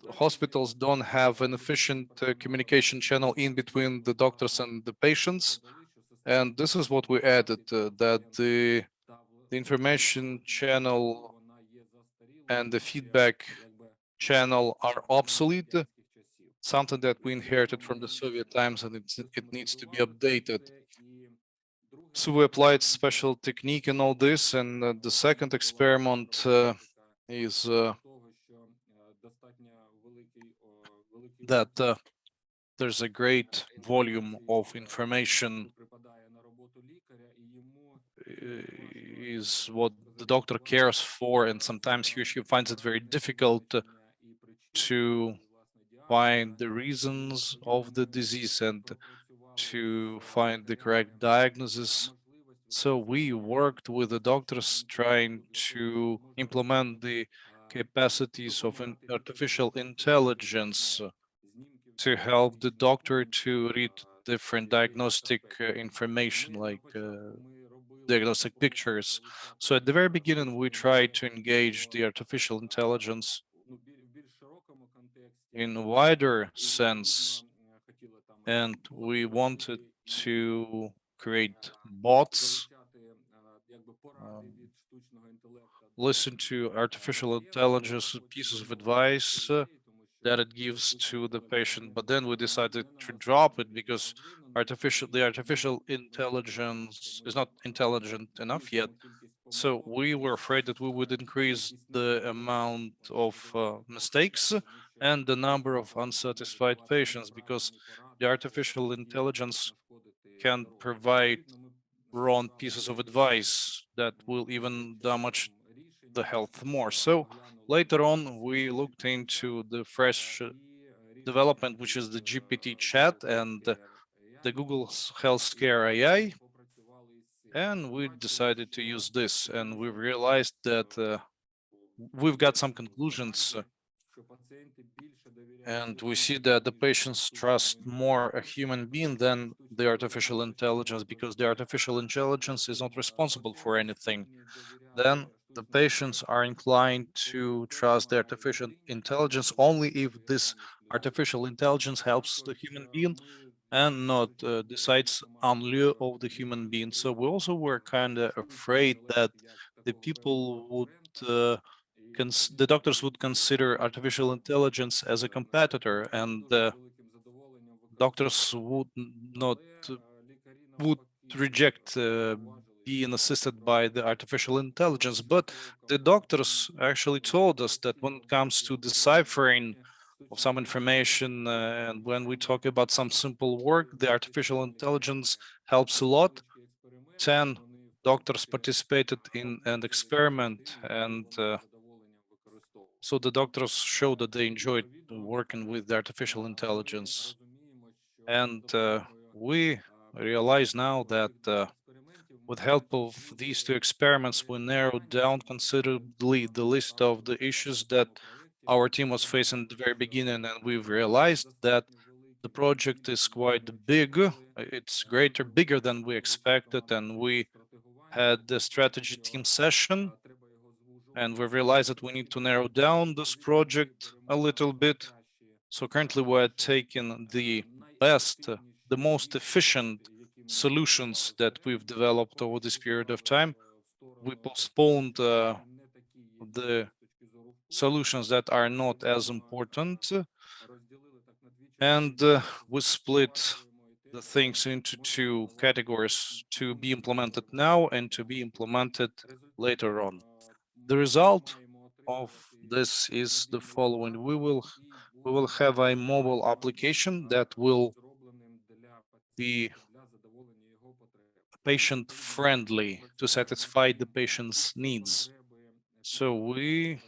hospitals don't have an efficient communication channel in between the doctors and the patients. And this is what we added, that the information channel and the feedback channel are obsolete, something that we inherited from the Soviet times, and it needs to be updated. So we applied special technique in all this, and the second experiment is that there's a great volume of information is what the doctor cares for, and sometimes he or she finds it very difficult to find the reasons of the disease and to find the correct diagnosis. So we worked with the doctors trying to implement the capacities of artificial intelligence to help the doctor to read different diagnostic information, like diagnostic pictures. So at the very beginning, we tried to engage the artificial intelligence in a wider sense, and we wanted to create bots, listen to artificial intelligence pieces of advice that it gives to the patient, but then we decided to drop it because the artificial intelligence is not intelligent enough yet. So we were afraid that we would increase the amount of mistakes and the number of unsatisfied patients, because the artificial intelligence can provide wrong pieces of advice that will even damage the health more. So later on, we looked into the fresh development, which is the GPT chat and the Google's Healthcare AI. And we decided to use this, and we realized that we've got some conclusions, and we see that the patients trust more a human being than the artificial intelligence, because the artificial intelligence is not responsible for anything. Then the patients are inclined to trust the artificial intelligence only if this artificial intelligence helps the human being and not decides on lieu of the human being. So we also were kind of afraid that the people would, the doctors would consider artificial intelligence as a competitor, and doctors would not would reject being assisted by the artificial intelligence. But the doctors actually told us that when it comes to deciphering of some information, and when we talk about some simple work, the artificial intelligence helps a lot. 10 doctors participated in an experiment, and so the doctors showed that they enjoyed working with the artificial intelligence. And we realize now that with help of these two experiments, we narrowed down considerably the list of the issues that our team was facing at the very beginning, and we've realized that the project is quite big. It's bigger than we expected, and we had the strategy team session, and we realized that we need to narrow down this project a little bit. So currently we're taking the best, the most efficient solutions that we've developed over this period of time. We postponed the solutions that are not as important, and we split the things into two categories: to be implemented now and to be implemented later on. The result of this is the following: we will have a mobile application that will be patient friendly to satisfy the patient's needs. So we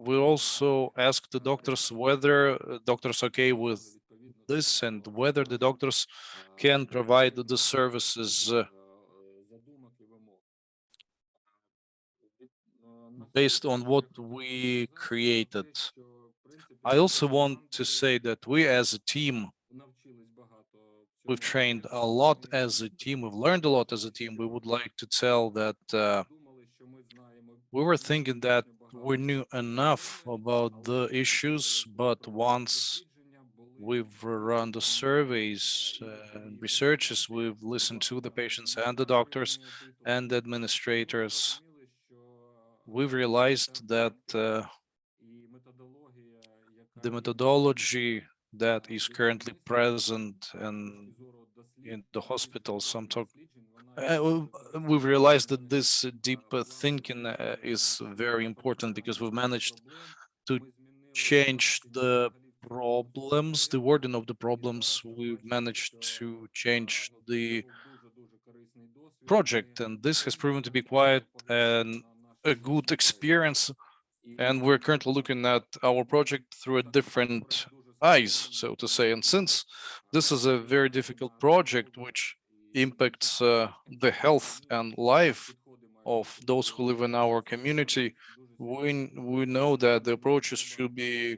also ask the doctors whether doctors okay with this, and whether the doctors can provide the services based on what we created. I also want to say that we as a team, we've trained a lot as a team, we've learned a lot as a team. We would like to tell that we were thinking that we knew enough about the issues, but once we've run the surveys and researches, we've listened to the patients and the doctors and the administrators, we've realized that the methodology that is currently present and in the hospitals, we've realized that this deep thinking is very important, because we've managed to change the problems, the wording of the problems. We've managed to change the project, and this has proven to be quite a good experience. And we're currently looking at our project through a different eyes, so to say. And since this is a very difficult project which impacts the health and life of those who live in our community, we know that the approaches should be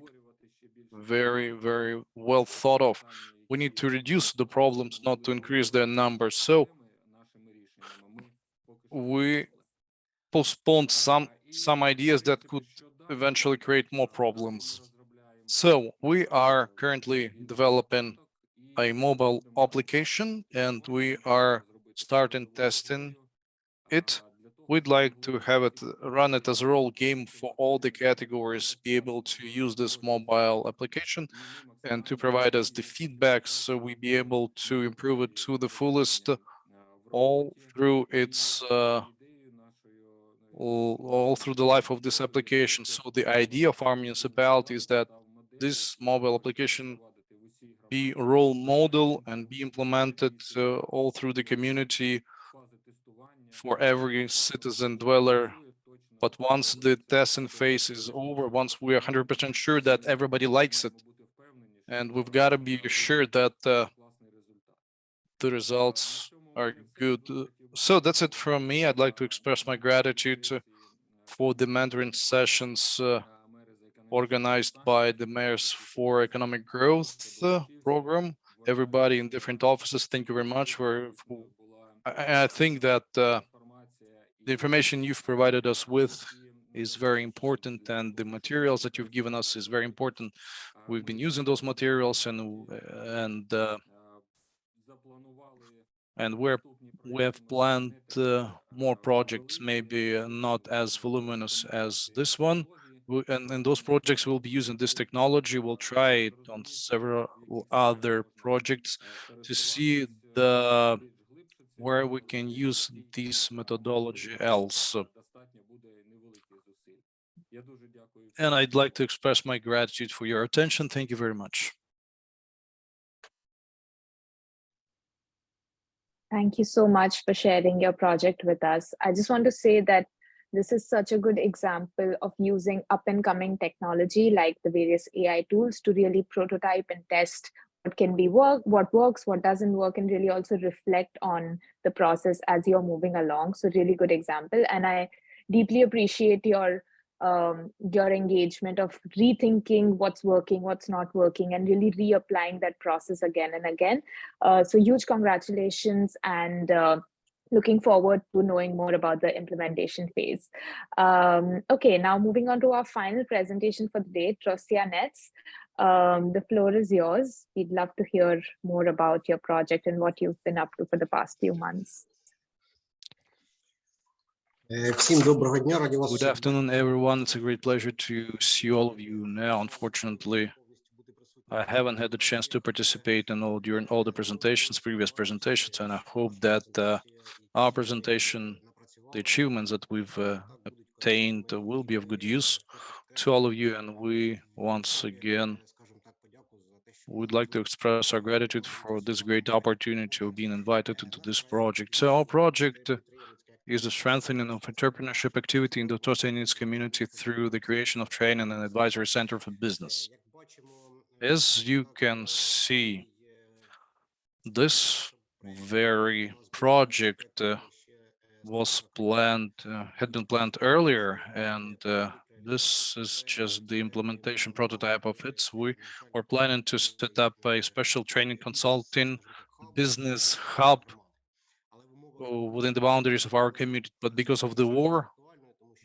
very, very well thought of. we need to reduce the problems, not to increase their numbers. So we postponed some ideas that could eventually create more problems. So we are currently developing a mobile application and we are starting testing it. We'd like to have it run it as a role game for all the categories, be able to use this mobile application and to provide us the feedback so we be able to improve it to the fullest all through its all through the life of this application. So the idea of our municipality is that this mobile application be a role model and be implemented all through the community for every citizen dweller. But once the testing phase is over, once we are 100% sure that everybody likes it, and we've got to be sure that the results are good. So that's it from me. I'd like to express my gratitude for the mentoring sessions organized by the Mayors for Economic Growth program. Everybody in different offices, thank you very much. I think that the information you've provided us with is very important, and the materials that you've given us is very important. We've been using those materials, and we have planned more projects, maybe not as voluminous as this one. And those projects will be using this technology. We'll try it on several other projects to see where we can use this methodology else. And I'd like to express my gratitude for your attention. Thank you very much. Thank you so much for sharing your project with us. I just want to say that this is such a good example of using up and coming technology like the various AI tools to really prototype and test what can be what works, what doesn't work, and really also reflect on the process as you're moving along. So really good example. And I deeply appreciate your engagement of rethinking what's working, what's not working, and really reapplying that process again and again. So huge congratulations, and looking forward to knowing more about the implementation phase. Okay, now moving on to our final presentation for the day, Trosia Nets. The floor is yours. We'd love to hear more about your project and what you've been up to for the past few months. Good afternoon, everyone. It's a great pleasure to see all of you now. Unfortunately, I haven't had the chance to participate during all the previous presentations, and I hope that our presentation, the achievements that we've obtained, will be of good use to all of you. And we once again would like to express our gratitude for this great opportunity of being invited into this project. So our project is the strengthening of entrepreneurship activity in the Trosia community through the creation of training and advisory center for business. As you can see, this very project had been planned earlier, and this is just the implementation prototype of it. We were planning to set up a special training consulting business hub within the boundaries of our community, but because of the war,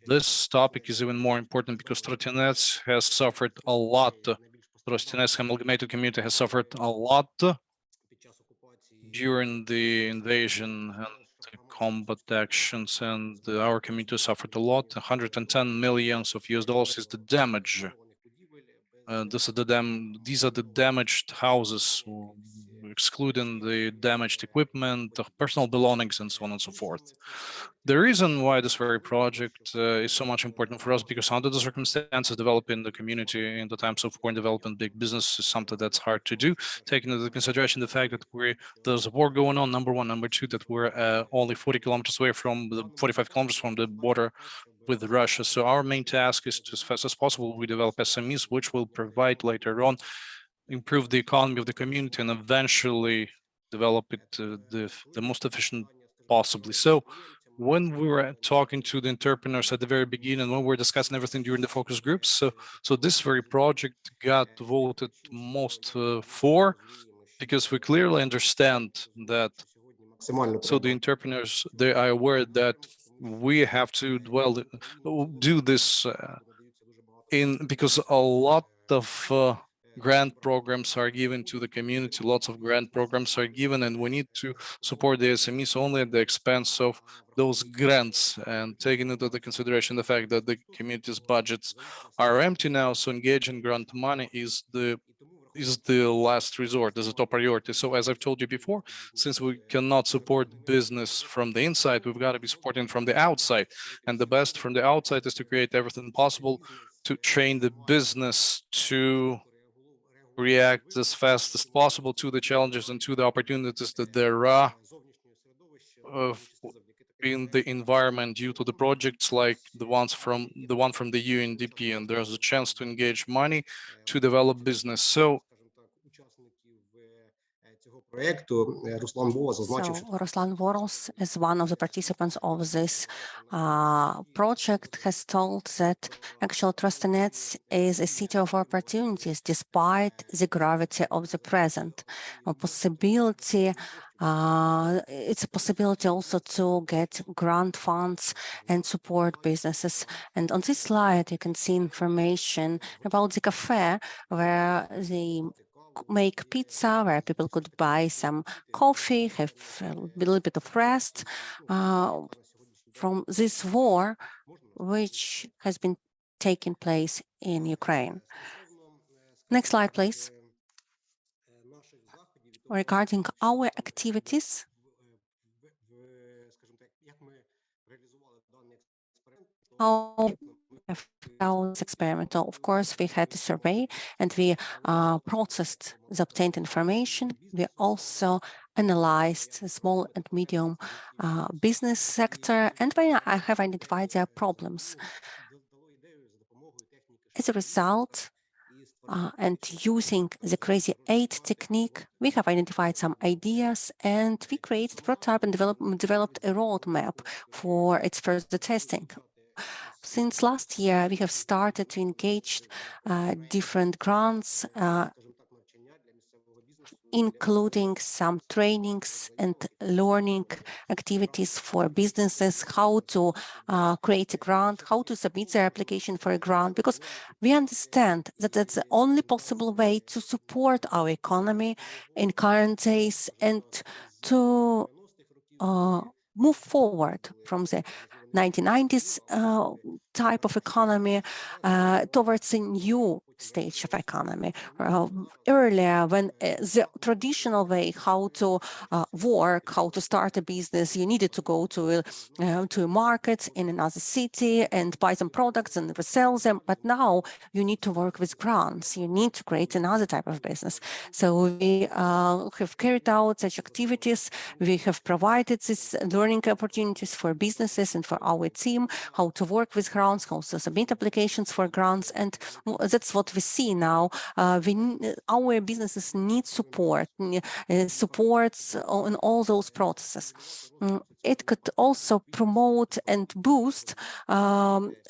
this topic is even more important because Trosia has suffered a lot. Trosia amalgamated community has suffered a lot during the invasion and the combat actions, and our community suffered a lot. 110 millions of US dollars is the damage. These are the damaged houses, excluding the damaged equipment, the personal belongings, and so on and so forth. The reason why this very project is so much important for us, because under the circumstances, developing the community in the times of war and developing big business is something that's hard to do, taking into consideration the fact that there's a war going on, number one. Number two, that we're only 40 kilometers away from 45 kilometers from the border with Russia. So our main task is to, as fast as possible, we develop SMEs, which will provide later on, improve the economy of the community, and eventually develop it the most efficient possibly. So when we were talking to the entrepreneurs at the very beginning, when we were discussing everything during the focus groups, so this very project got voted most for, because we clearly understand that, so the entrepreneurs, they are aware that we have to do this because a lot of grant programs are given to the community, lots of grant programs are given, and we need to support the SMEs only at the expense of those grants, and taking into the consideration the fact that the community's budgets are empty now, so engaging grant money is the last resort, is a top priority. So as I've told you before, since we cannot support business from the inside, we've got to be supporting from the outside. And the best from the outside is to create everything possible to train the business to react as fast as possible to the challenges and to the opportunities that there are in the environment due to the projects like the one from the UNDP, and there's a chance to engage money to develop business. So Ruslan Voros is one of the participants of this project, has told that actual Trostenets is a city of opportunities despite the gravity of the present. It's a possibility also to get grant funds and support businesses. And on this slide, you can see information about the cafe where they make pizza, where people could buy some coffee, have a little bit of rest from this war, which has been taking place in Ukraine. Next slide, please. Regarding our activities, how this experimental, of course, we had a survey and we processed the obtained information. We also analyzed the small and medium business sector, and we have identified their problems. As a result, and using the Crazy 8 technique, we have identified some ideas and we created a prototype and developed a roadmap for its further testing. Since last year, we have started to engage different grants, including some trainings and learning activities for businesses, how to create a grant, how to submit their application for a grant, because we understand that that's the only possible way to support our economy in current days and to move forward from the 1990s type of economy towards a new stage of economy. Earlier, when the traditional way how to work, how to start a business, you needed to go to a market in another city and buy some products and resell them. But now you need to work with grants. You need to create another type of business. So we have carried out such activities. We have provided these learning opportunities for businesses and for our team, how to work with grants, how to submit applications for grants. And that's what we see now. Our businesses need support, supports in all those processes. It could also promote and boost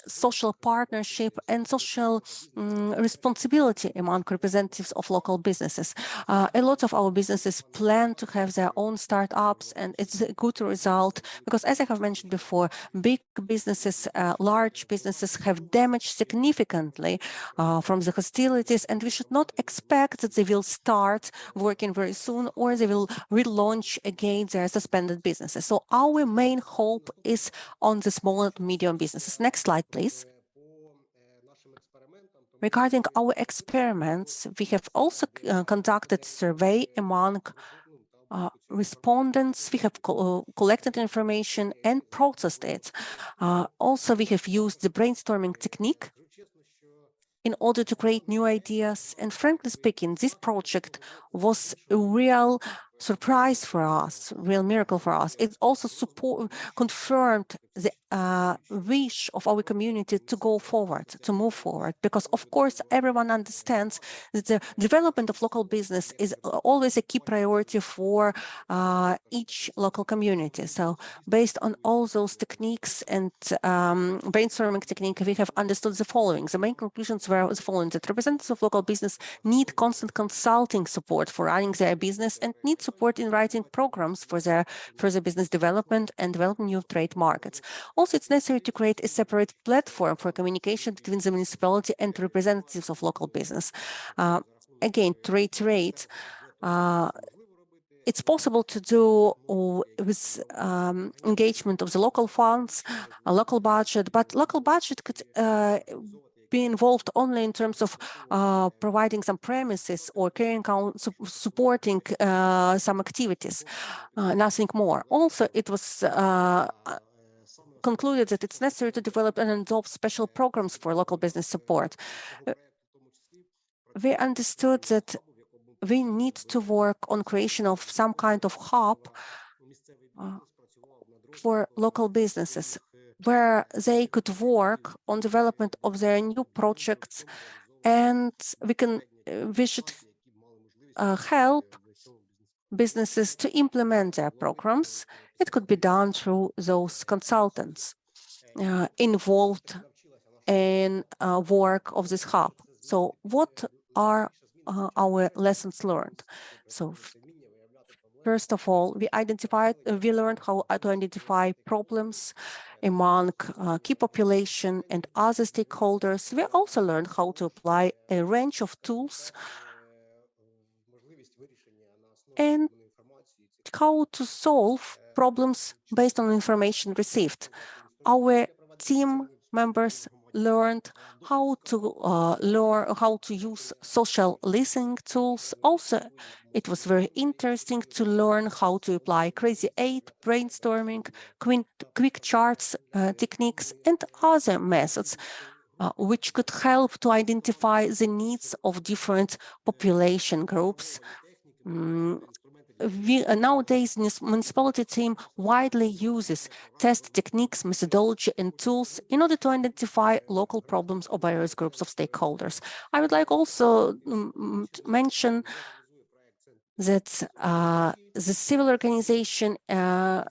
social partnership and social responsibility among representatives of local businesses. A lot of our businesses plan to have their own startups, and it's a good result because, as I have mentioned before, big businesses, large businesses have damaged significantly from the hostilities, and we should not expect that they will start working very soon or they will relaunch again their suspended businesses. So our main hope is on the small and medium businesses. Next slide, please. Regarding our experiments, we have also conducted a survey among respondents. We have collected information and processed it. Also, we have used the brainstorming technique in order to create new ideas. And frankly speaking, this project was a real surprise for us, real miracle for us. It also confirmed the wish of our community to go forward, to move forward, because of course everyone understands that the development of local business is always a key priority for each local community. So based on all those techniques and brainstorming technique, we have understood the following. The main conclusions were the following: that representatives of local business need constant consulting support for running their business and need support in writing programs for their further business development and developing new trade markets. Also, it's necessary to create a separate platform for communication between the municipality and representatives of local business. Again, to reiterate, it's possible to do with engagement of the local funds, a local budget, but local budget could be involved only in terms of providing some premises or carrying out, supporting some activities, nothing more. Also, it was concluded that it's necessary to develop and adopt special programs for local business support. We understood that we need to work on creation of some kind of hub for local businesses where they could work on development of their new projects, and we should help businesses to implement their programs. It could be done through those consultants involved in work of this hub. So what are our lessons learned? So first of all, we learned how to identify problems among key population and other stakeholders. We also learned how to apply a range of tools and how to solve problems based on information received. Our team members learned how to use social listening tools. Also, it was very interesting to learn how to apply Crazy 8, brainstorming, quick charts techniques, and other methods which could help to identify the needs of different population groups. Nowadays, municipality team widely uses test techniques, methodology, and tools in order to identify local problems or various groups of stakeholders. I would like also to mention that the civil organization has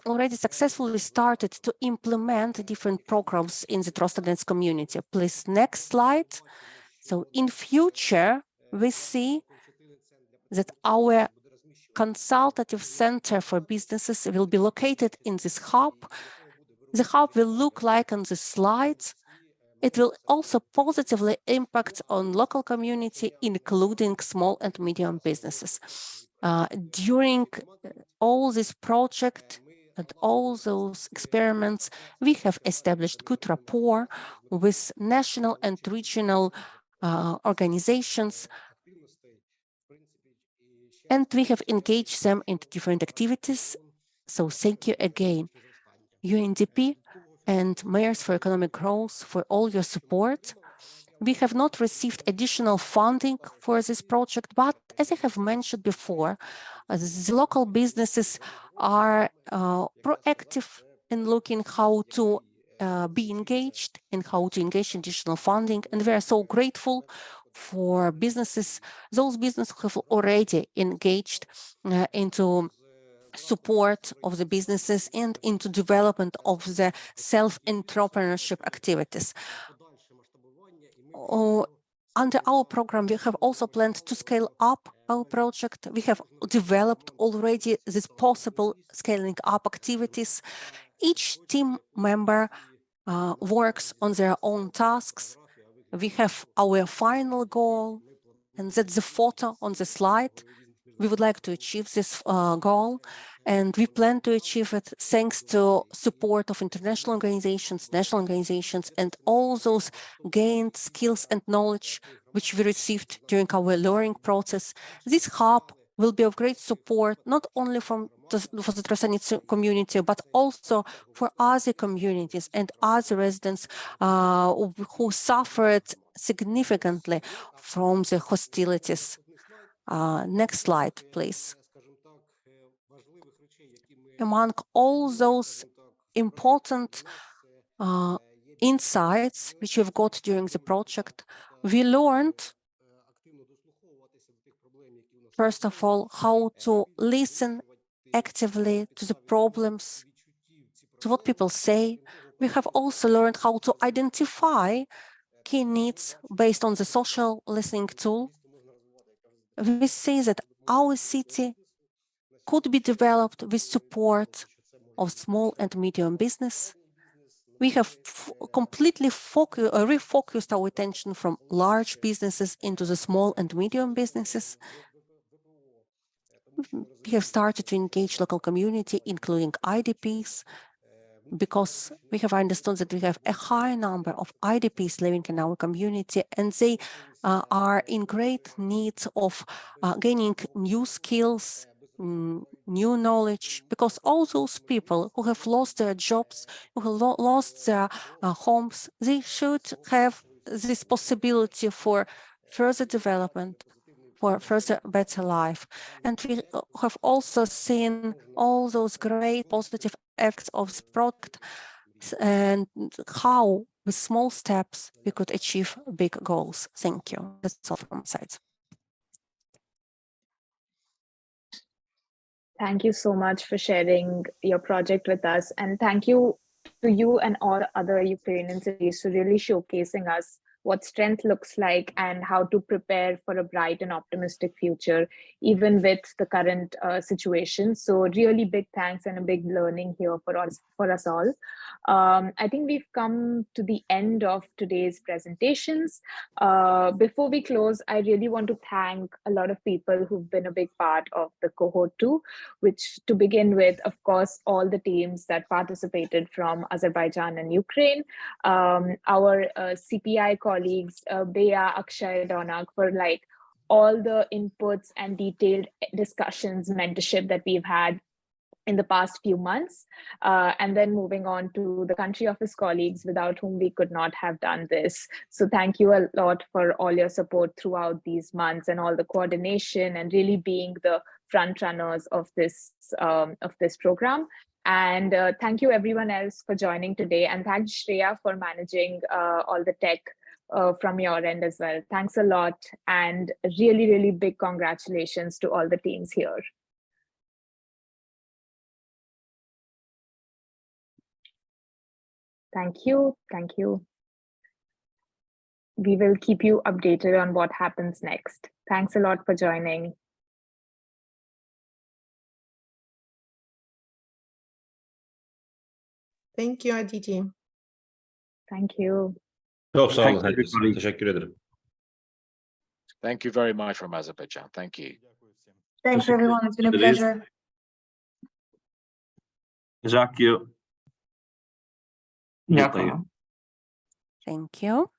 already successfully started to implement different programs in the Trosta community. Please, next slide. So in future, we see that our consultative center for businesses will be located in this hub. The hub will look like on the slides. It will also positively impact on local community, including small and medium businesses. During all this project and all those experiments, we have established good rapport with national and regional organizations, and we have engaged them into different activities. So thank you again, UNDP and Mayors for Economic Growth, for all your support. We have not received additional funding for this project, but as I have mentioned before, the local businesses are proactive in looking how to be engaged and how to engage in additional funding. And we are so grateful for businesses, those businesses who have already engaged into support of the businesses and into development of the self-entrepreneurship activities. Under our program, we have also planned to scale up our project. We have developed already this possible scaling up activities. Each team member works on their own tasks. We have our final goal, and that's the photo on the slide. We would like to achieve this goal, and we plan to achieve it thanks to support of international organizations, national organizations, and all those gained skills and knowledge which we received during our learning process. This hub will be of great support, not only for the Trosta community, but also for other communities and other residents who suffered significantly from the hostilities. Next slide, please. among all those important insights which we've got during the project, we learned, first of all, how to listen actively to the problems, to what people say. We have also learned how to identify key needs based on the social listening tool. We see that our city could be developed with support of small and medium business. We have completely refocused our attention from large businesses into the small and medium businesses. We have started to engage local community, including IDPs, because we have understood that we have a high number of IDPs living in our community, and they are in great need of gaining new skills, new knowledge, because all those people who have lost their jobs, who have lost their homes, they should have this possibility for further development, for further better life. And we have also seen all those great positive effects of this product and how with small steps we could achieve big goals. Thank you. That's all from my side. Thank you so much for sharing your project with us. And thank you to you and all other Ukrainian cities for really showcasing us what strength looks like and how to prepare for a bright and optimistic future, even with the current situation. So really big thanks and a big learning here for us all. I think we've come to the end of today's presentations. Before we close, I really want to thank a lot of people who've been a big part of the cohort 2, which to begin with, of course, all the teams that participated from Azerbaijan and Ukraine, our CPI colleagues, Bea, Akshay, Donak, for like all the inputs and detailed discussions, mentorship that we've had in the past few months, and then moving on to the country office colleagues without whom we could not have done this. So thank you a lot for all your support throughout these months and all the coordination and really being the front runners of this program. And thank you everyone else for joining today, and thanks Shreya for managing all the tech from your end as well. Thanks a lot, and really, really big congratulations to all the teams here. Thank you. Thank you. We will keep you updated on what happens next. Thanks a lot for joining. Thank you, Aditi. Thank you. Çok sağ olun Thank you. herkese. Teşekkür ederim. Thank you very much from Azerbaijan. Thank you. Thanks, everyone. It's been a pleasure. Дякую. Thank you.